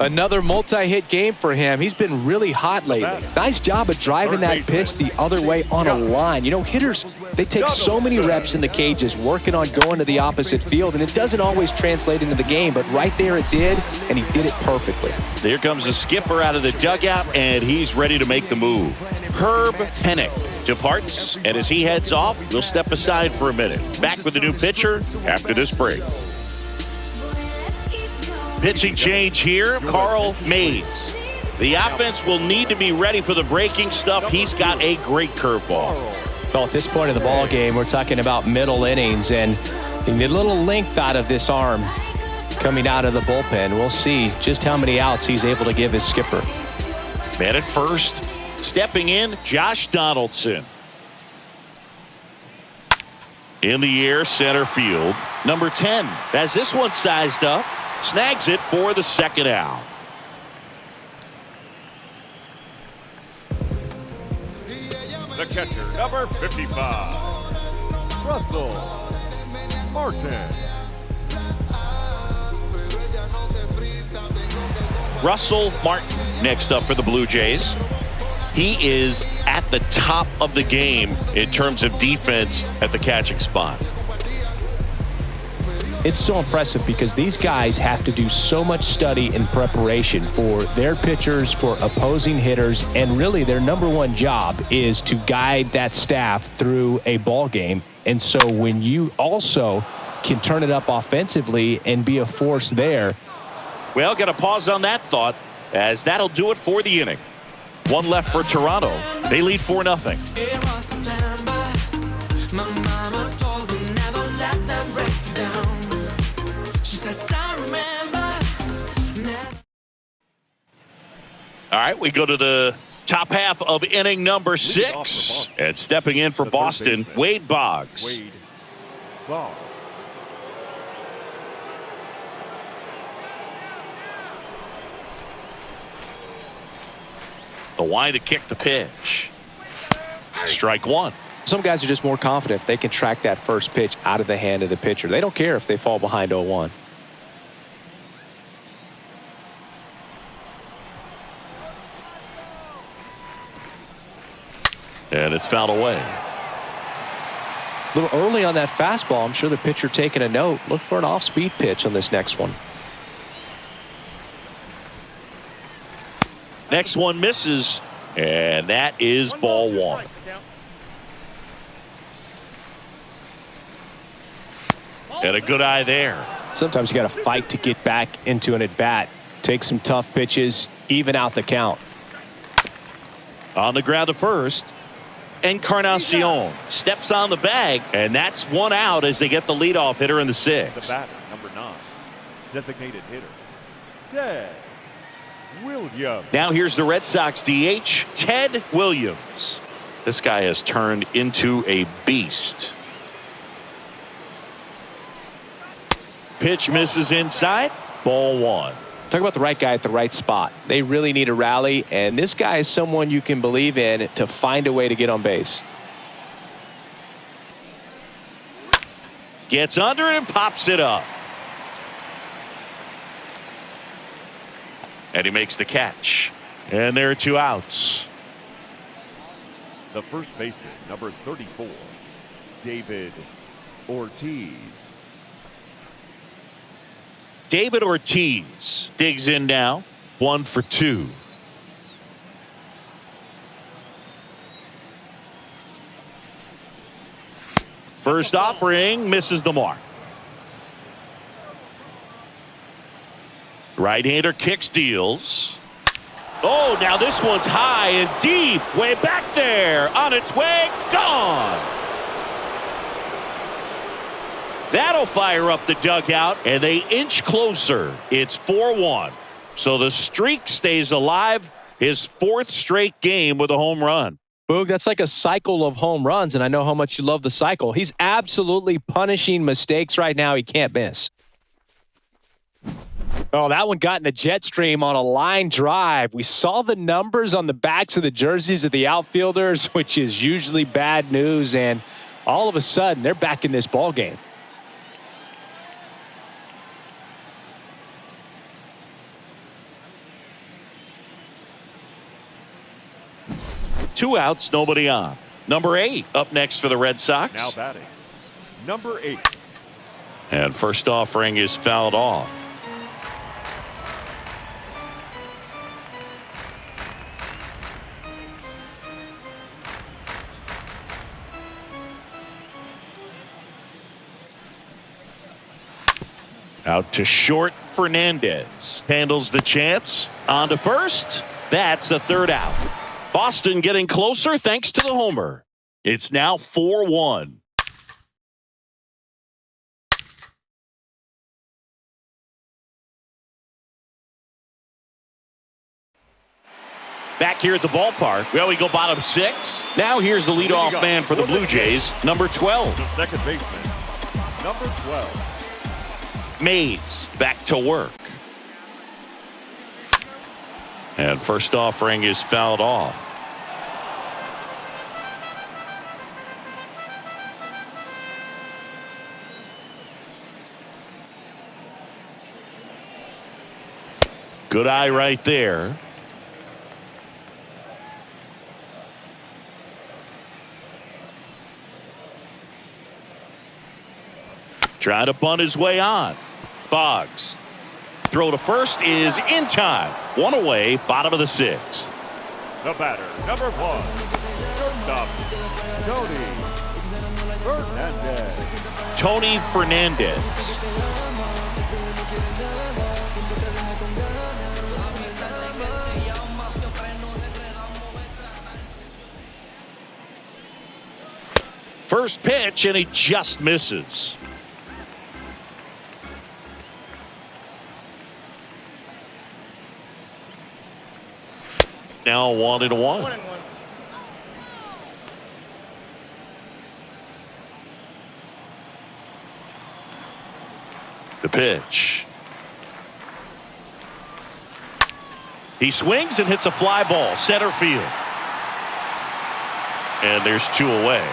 Another multi-hit game for him. He's been really hot lately. Nice job of driving that pitch the other way on a line. You know, hitters, they take so many reps in the cages working on going to the opposite field, and it doesn't always translate into the game, but right there it did, and he did it perfectly. There comes the skipper out of the dugout, and he's ready to make the move. Herb Pennock departs, and as he heads off, we'll step aside for a minute. Back with the new pitcher after this break. Pitching change here, Carl Mays. The offense will need to be ready for the breaking stuff. He's got a great curveball. Well, at this point of the ball game, we're talking about middle innings, and you need a little length out of this arm coming out of the bullpen. We'll see just how many outs he's able to give his skipper. Man at first, stepping in, Josh Donaldson. In the air, center field. Number 10 has this one sized up. Snags it for the second out. The catcher, number 55, Russell Martin. Russell Martin next up for the Blue Jays. He is at the top of the game in terms of defense at the catching spot. It's so impressive because these guys have to do so much study and preparation for their pitchers, for opposing hitters, and really their number one job is to guide that staff through a ball game. And so when you also can turn it up offensively and be a force there. Well, got to pause on that thought, as that'll do it for the inning. One left for Toronto. They lead 4-0. All right, we go to the top half of inning number 6. And stepping in for Boston, Wade Boggs. Wade Boggs. The wind to kick the pitch. Strike one. Some guys are just more confident if they can track that first pitch out of the hand of the pitcher. They don't care if they fall behind 0-1. And it's fouled away. A little early on that fastball. I'm sure the pitcher taking a note. Look for an off-speed pitch on this next one. Next one misses, and that is ball one. And a good eye there. Sometimes you got to fight to get back into an at-bat. Take some tough pitches, even out the count. On the ground to first. Encarnacion steps on the bag, and that's one out as they get the leadoff hitter in the The sixth. batter, number 9, designated hitter, Ted Williams. Now here's the Red Sox DH, Ted Williams. This guy has turned into a beast. Pitch misses inside. Ball 1. Talk about the right guy at the right spot. They really need a rally, and this guy is someone you can believe in to find a way to get on base. Gets under it and pops it up. And he makes the catch. And there are 2 outs. The first baseman, number 34, David Ortiz. David Ortiz digs in now. 1 for 2. First offering misses the mark. Right-hander kicks, deals. Oh, now this one's high and deep. Way back there. On its way. Gone. That'll fire up the dugout, and they inch closer. It's 4-1. So the streak stays alive. His 4th straight game with a home run. Boog, that's like a cycle of home runs, and I know how much you love the cycle. He's absolutely punishing mistakes right now he can't miss. Oh, that one got in the jet stream on a line drive. We saw the numbers on the backs of the jerseys of the outfielders, which is usually bad news, and all of a sudden, they're back in this ball game. Two outs, nobody on. Number 8 up next for the Red Sox. Now batting, number 8. And first offering is fouled off. Out to short, Fernandez handles the chance. On to first. That's the 3rd out. Boston getting closer thanks to the homer. It's now 4-1. Back here at the ballpark. Well, we go bottom 6. Now here's the leadoff man for the Blue Jays, number 12. The second baseman, number 12. Mays back to work. And first offering is fouled off. Good eye right there. Trying to bunt his way on. Boggs. Throw to first is in time. 1 away, bottom of the 6th. The batter, number 1, shortstop, Tony Fernandez. Tony Fernandez. First pitch, and he just misses. Now 1-1. 1-1. The pitch. He swings and hits a fly ball, center field. And there's 2 away.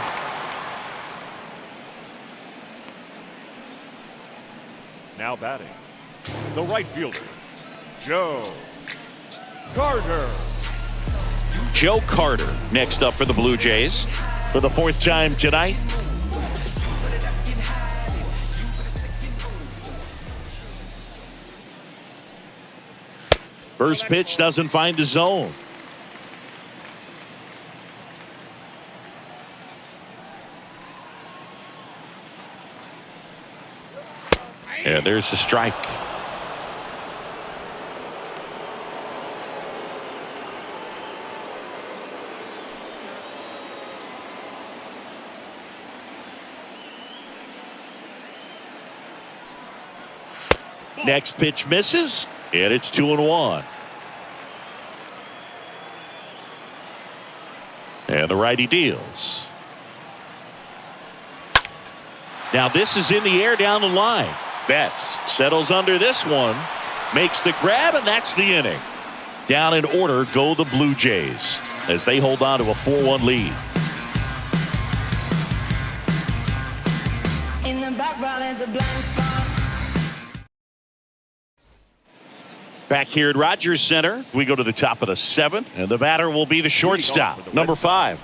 Now batting, the right fielder, Joe Carter. Joe Carter next up for the Blue Jays for the 4th time tonight. First pitch doesn't find the zone. Yeah, there's the strike. Next pitch misses, and it's 2-1. And the righty deals. Now this is in the air down the line. Betts settles under this one, makes the grab, and that's the inning. Down in order go the Blue Jays as they hold on to a 4-1 lead. In the background is a blind spot. Back here at Rogers Center, we go to the top of the 7th, and the batter will be the shortstop, number 5.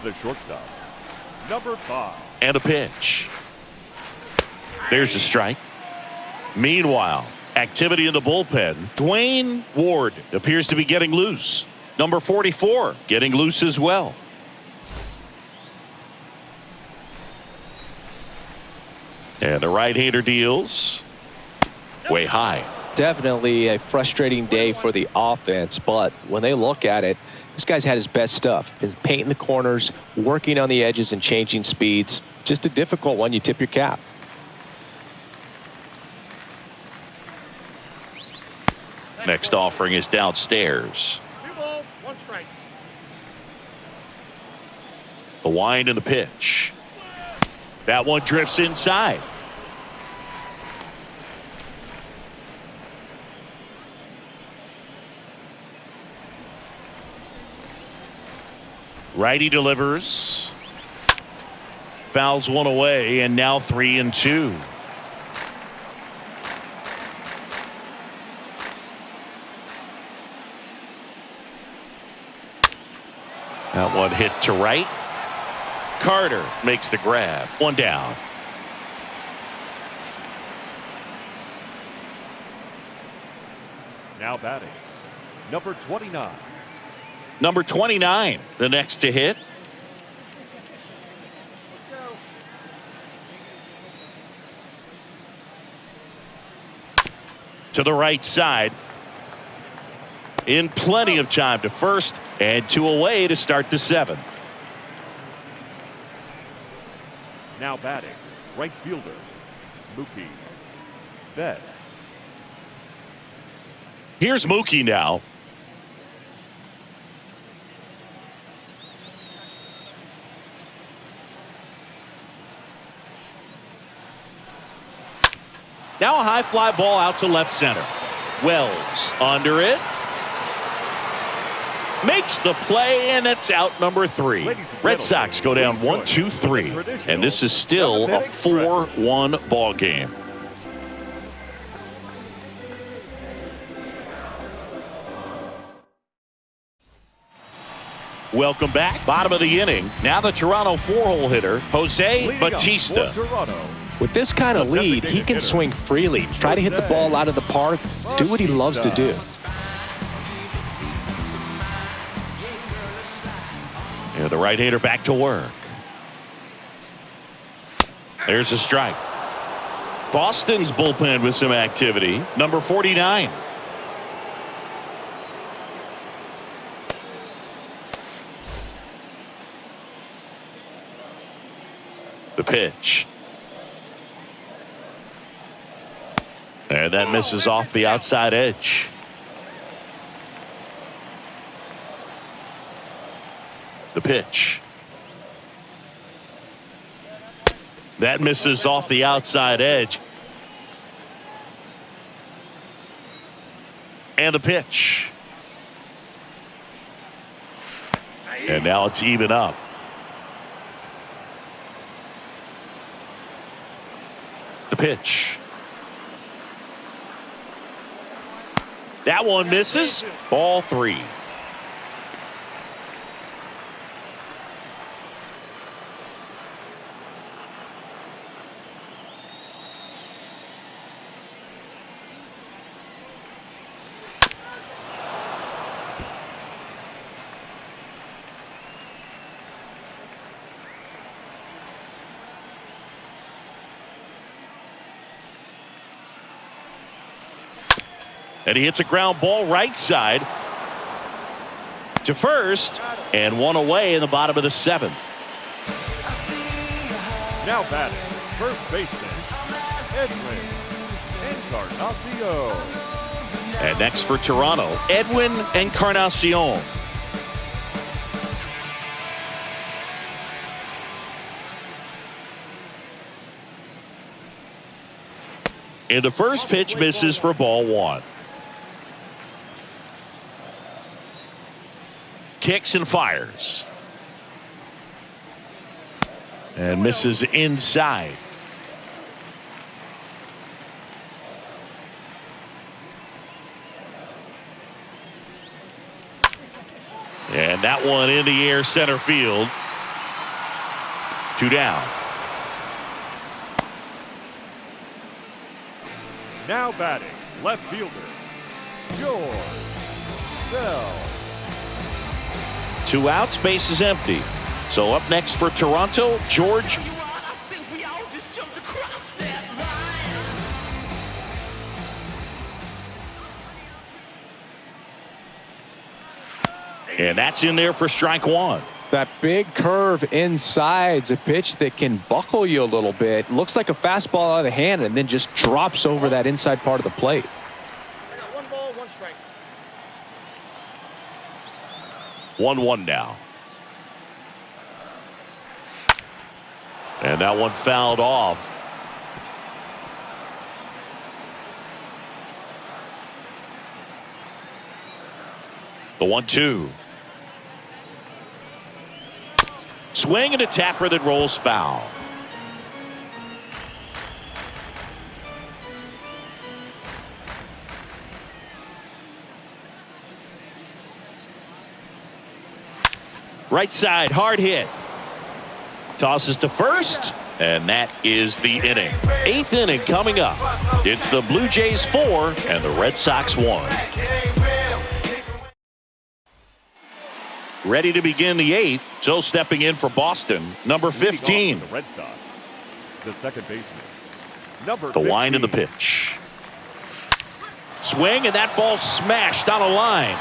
The shortstop, number 5. And a pitch. There's a strike. Meanwhile, activity in the bullpen. Dwayne Ward appears to be getting loose. Number 44 getting loose as well. And the right-hander deals way high. Definitely a frustrating day for the offense, but when they look at it, this guy's had his best stuff. Been painting the corners, working on the edges, and changing speeds. Just a difficult one. You tip your cap. Next offering is downstairs. 2 balls, 1 strike. The wind and the pitch. That one drifts inside. Righty delivers. Fouls one away, and now 3-2. That one hit to right. Carter makes the grab. 1 down. Now batting, number 29. Number 29, the next to hit. To the right side. In plenty of time to first, and 2 away to start the 7th. Now batting, right fielder, Mookie Betts. Here's Mookie now. Now a high fly ball out to left center. Wells under it. Makes the play, and it's out number 3. Red Sox go down 1-2-3, and this is still a 4-1 ball game. Welcome back. Bottom of the inning. Now the Toronto 4-hole hitter, Jose Bautista. With this kind of lead, he can swing freely, try to hit the ball out of the park, do what he loves to do. And the right-hander back to work. There's a strike. Boston's bullpen with some activity. Number 49. The pitch. And that misses off the outside edge. The pitch. That misses off the outside edge. And the pitch. And now it's even up. The pitch. That one misses. Ball 3. And he hits a ground ball right side to first, and 1 away in the bottom of the 7th. Now batting, first baseman, Edwin Encarnacion. And next for Toronto, Edwin Encarnacion. And the first pitch misses for ball one. Kicks and fires. And misses inside. And that one in the air center field. 2 down. Now batting, left fielder, George Bell. 2 outs, base is empty. So up next for Toronto, George. And that's in there for strike one. That big curve inside's a pitch that can buckle you a little bit. Looks like a fastball out of the hand and then just drops over that inside part of the plate. I got 1 ball, 1 strike. 1-1 now. And that one fouled off. The 1-2. Swing and a tapper that rolls foul. Right side, hard hit. Tosses to first, and that is the inning. 8th inning coming up. It's the Blue Jays 4 and the Red Sox 1. Ready to begin the 8th. So stepping in for Boston, number 15. The Red Sox, the second baseman, number The 15. wind of the pitch. Swing, and that ball smashed on a line.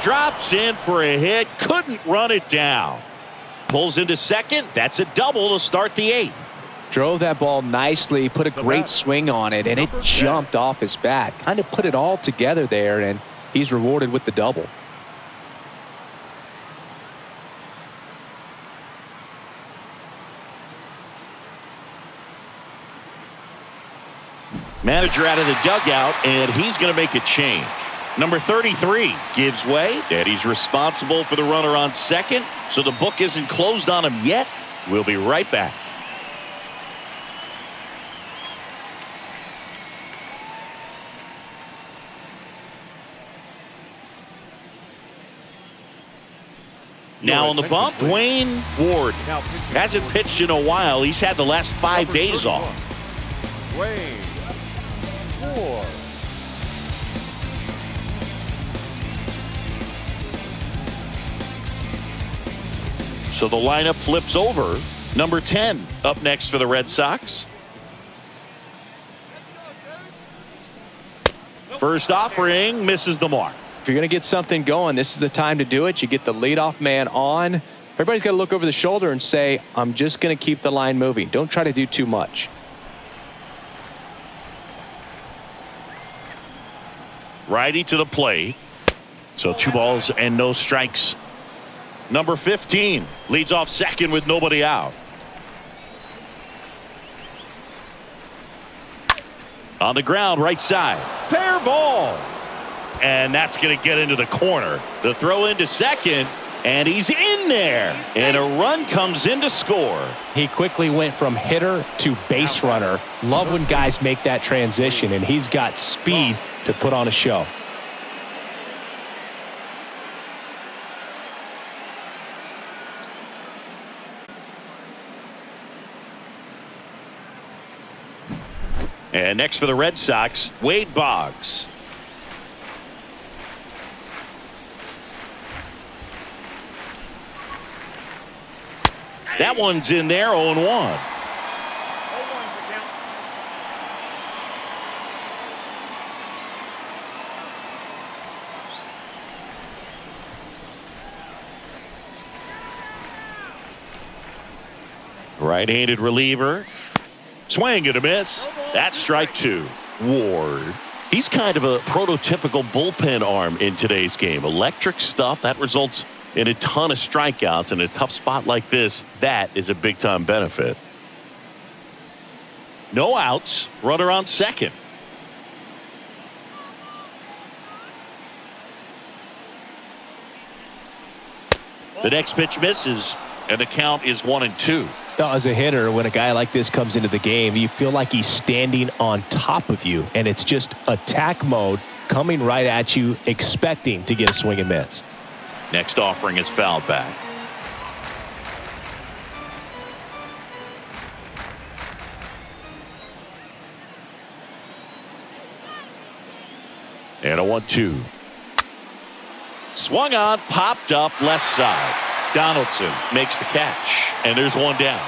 Drops in for a hit, couldn't run it down. Pulls into second. That's a double to start the 8th. Drove that ball nicely, put a great swing on it, and it jumped off his bat. Kind of put it all together there, and he's rewarded with the double. Manager out of the dugout, and he's going to make a change. Number 33 gives way, and he's responsible for the runner on second, so the book isn't closed on him yet. We'll be right back. Now on the bump, Dwayne Ward. Hasn't pitched in a while. He's had the last 5 days off. Dwayne Ward. So the lineup flips over. Number 10 up next for the Red Sox. First offering misses the mark. If you're going to get something going, this is the time to do it. You get the leadoff man on. Everybody's got to look over the shoulder and say, I'm just going to keep the line moving. Don't try to do too much. Righty to the plate. So 2 balls and no strikes. Number 15 leads off second with nobody out. On the ground, right side. Fair ball. And that's going to get into the corner. The throw into second, and he's in there. And a run comes in to score. He quickly went from hitter to base runner. Love when guys make that transition, and he's got speed to put on a show. And next for the Red Sox, Wade Boggs. That one's in there, 0-1. 0-1's the count. Right-handed reliever. Swing and a miss. That's strike 2. Ward. He's kind of a prototypical bullpen arm in today's game. Electric stuff that results in a ton of strikeouts. In a tough spot like this, that is a big-time benefit. No outs. Runner on second. The next pitch misses, and the count is 1-2. Now, as a hitter, when a guy like this comes into the game, you feel like he's standing on top of you, and it's just attack mode coming right at you, expecting to get a swing and miss. Next offering is fouled back. And a 1-2. Swung on, popped up left side. Donaldson makes the catch, and there's one down.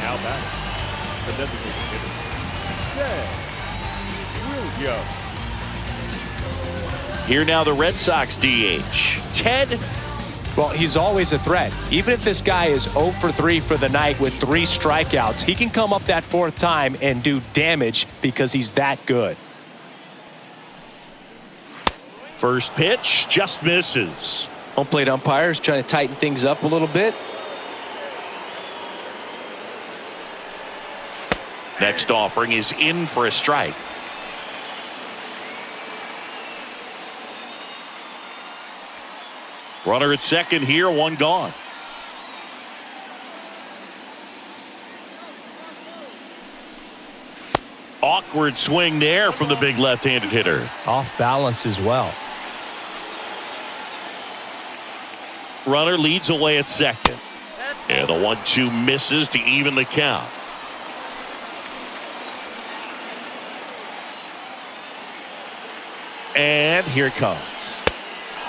Now batting. The designated hitter. Ted Williams. Here now the Red Sox DH. Ted. Well, he's always a threat. Even if this guy is 0 for 3 for the night with 3 strikeouts, he can come up that 4th time and do damage because he's that good. First pitch just misses. Home plate umpires trying to tighten things up a little bit. Next offering is in for a strike. Runner at second here, one gone. Awkward swing there from the big left-handed hitter. Off balance as well. Runner leads away at second. And the 1-2 misses to even the count. And here it comes.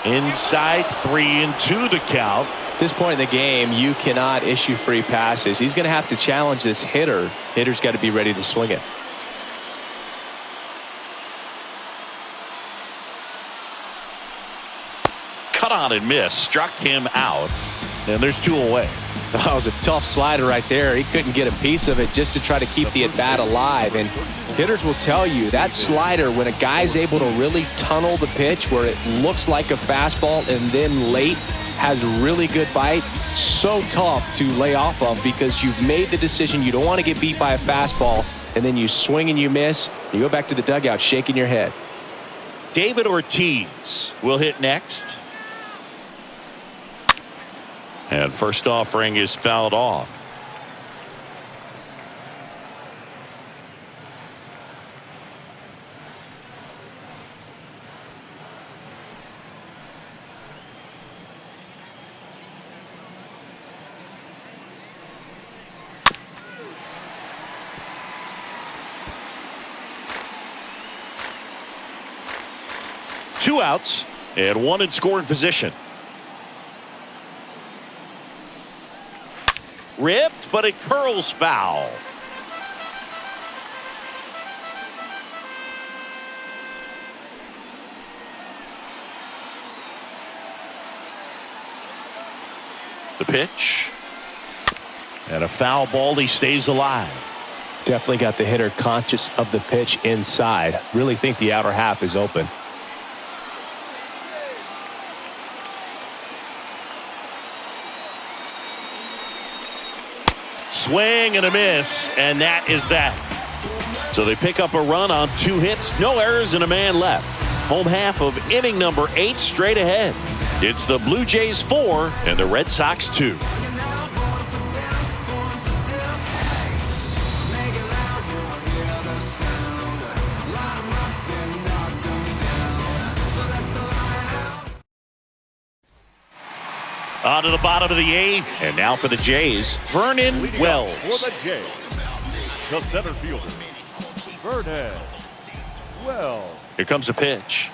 Inside 3-2 the count. At this point in the game, you cannot issue free passes. He's going to have to challenge this hitter. Hitter's got to be ready to swing it. Cut on and miss. Struck him out. And there's 2 away. That was a tough slider right there. He couldn't get a piece of it just to try to keep the at-bat alive. And hitters will tell you that slider, when a guy's able to really tunnel the pitch where it looks like a fastball and then late has really good bite, so tough to lay off of because you've made the decision you don't want to get beat by a fastball, and then you swing and you miss. You go back to the dugout shaking your head. David Ortiz will hit next. And first offering is fouled off. Two outs and one in scoring position. Ripped, but it curls foul. The pitch. And a foul ball. He stays alive. Definitely got the hitter conscious of the pitch inside. Really think the outer half is open. Swing and a miss, and that is that. So they pick up a run on 2 hits, no errors, and a man left. Home half of inning number 8 straight ahead. It's the Blue Jays 4 and the Red Sox 2. On to the bottom of the 8th, and now for the Jays, Vernon Wells. For the Jays, the center fielder, Vernon Wells. Here comes a pitch.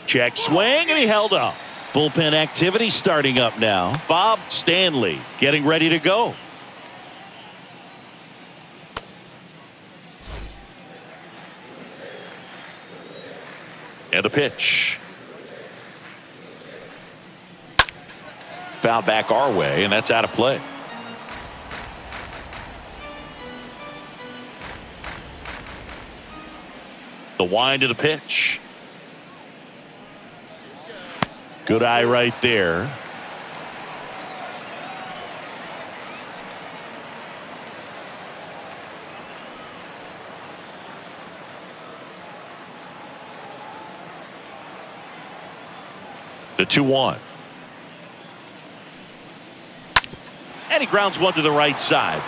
Check swing, and he held up. Bullpen activity starting up now. Bob Stanley getting ready to go. And a pitch. fouled back our way, and that's out of play. The wind of the pitch. Good eye right there. The 2-1. And he grounds one to the right side.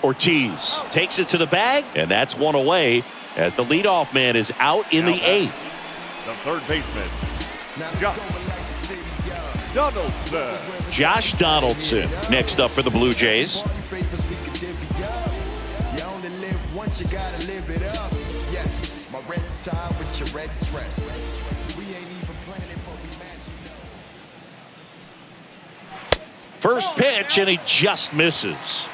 Ortiz takes it to the bag, and that's one away as the leadoff man is out in the 8th. The third baseman, Donaldson. Josh Donaldson next up for the Blue Jays. You only live once, you gotta live it up. Yes, my red tie with your red dress. We ain't even planning, but we matching up. First pitch, and he just misses.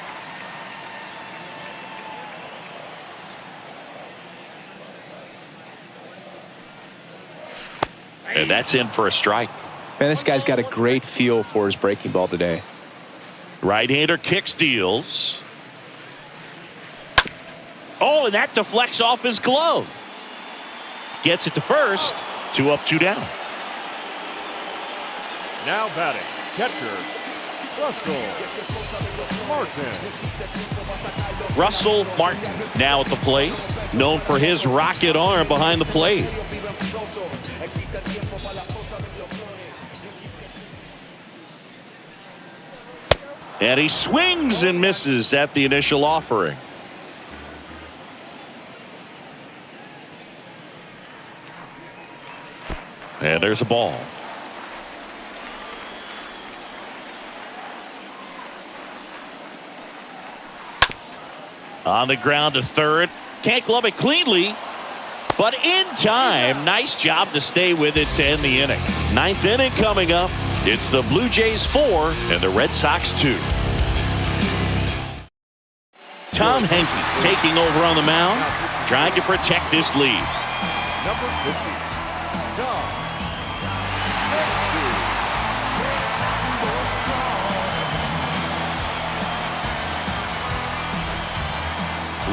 And that's in for a strike. Man, this guy's got a great feel for his breaking ball today. Right-hander kicks, deals. Oh, and that deflects off his glove. Gets it to first. 2 up, 2 down. Now batting, catcher, Russell Martin now at the plate. Known for his rocket arm behind the plate. And he swings and misses at the initial offering. And there's a ball. On the ground to third. Can't glove it cleanly, but in time. Nice job to stay with it to end the inning. 9th inning coming up. It's the Blue Jays 4 and the Red Sox 2. Tom Henke taking over on the mound, trying to protect this lead. number 50, Tom.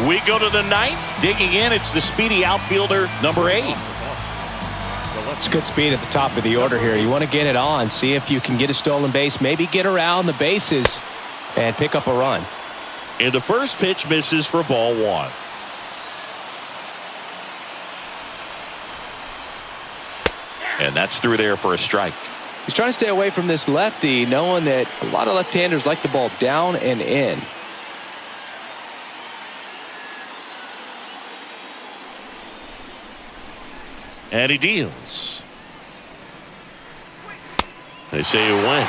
We go to the 9th. Digging in, it's the speedy outfielder, number 8. It's good speed at the top of the order here. You want to get it on, see if you can get a stolen base, maybe get around the bases and pick up a run. And the first pitch misses for ball 1. And that's through there for a strike. He's trying to stay away from this lefty, knowing that a lot of left-handers like the ball down and in. And he deals. They say you win.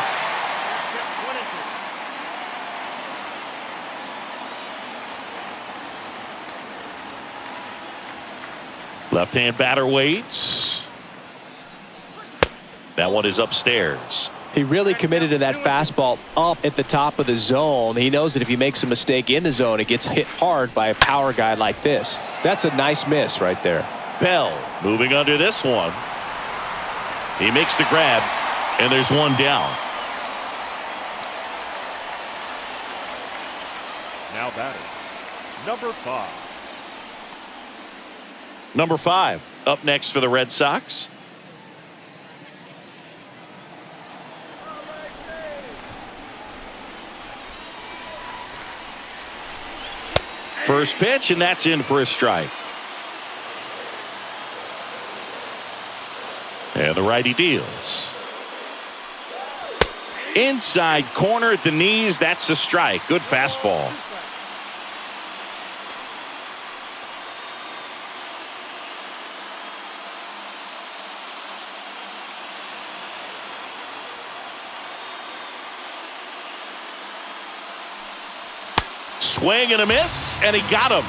Left-hand batter waits. That one is upstairs. He really committed to that fastball up at the top of the zone. He knows that if he makes a mistake in the zone, it gets hit hard by a power guy like this. That's a nice miss right there. Bell moving under this one. He makes the grab, and there's one down. Now batting, number 5. Number 5 up next for the Red Sox. First pitch, and that's in for a strike. And the righty deals. Inside corner at the knees. That's a strike. Good fastball. Swing and a miss, and he got him.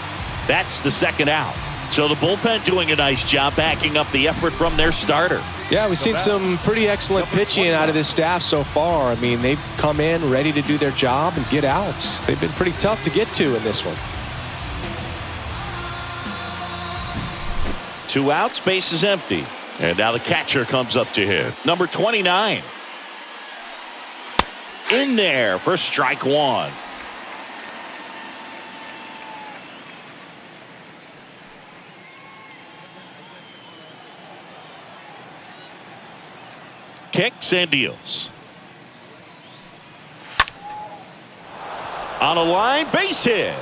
That's the second out. So the bullpen doing a nice job backing up the effort from their starter. Yeah, we've seen some pretty excellent pitching out of this staff so far. I mean, they've come in ready to do their job and get outs. They've been pretty tough to get to in this one. 2 outs, base is empty. And now the catcher comes up to hit. Number 29. In there for strike one. Kicks and deals. On a line, base hit.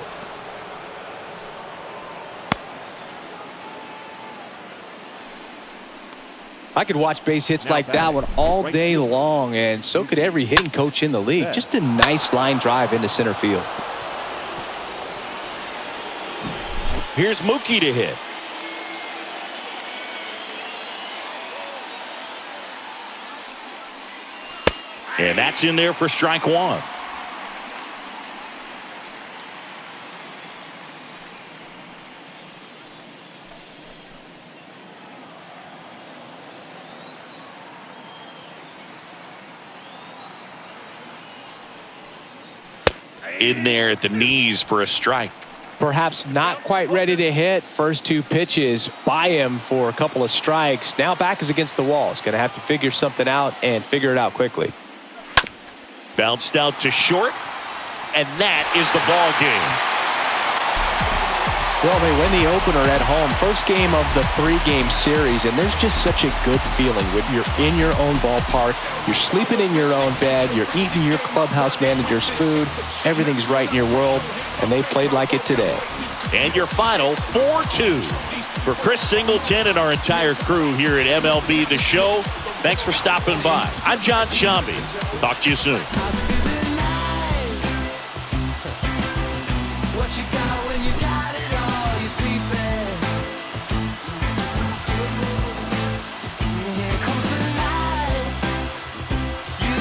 I could watch base hits like that one all day long, and so could every hitting coach in the league. Just a nice line drive into center field. Here's Mookie to hit. And that's in there for strike one. In there at the knees for a strike. Perhaps not quite ready to hit. First two pitches by him for a couple of strikes. Now back is against the wall. He's going to have to figure something out and figure it out quickly. Bounced out to short, and that is the ball game. Well, they win the opener at home. First game of the 3-game series, and there's just such a good feeling when you're in your own ballpark. You're sleeping in your own bed. You're eating your clubhouse manager's food. Everything's right in your world, and they played like it today. And your final 4-2. For Chris Singleton and our entire crew here at MLB The Show, thanks for stopping by. I'm John Shambi. Talk to you soon. What you got when you got it all, you sleeping. Here comes the night. You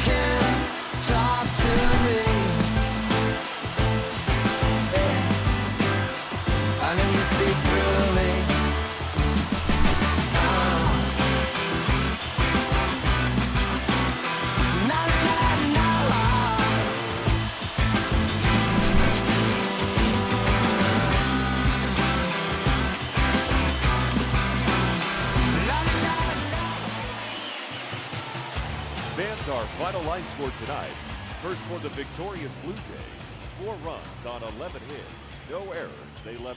can talk to me. I know you see through me. Fans, our final line score tonight. First for the victorious Blue Jays. 4 runs on 11 hits. No errors. They left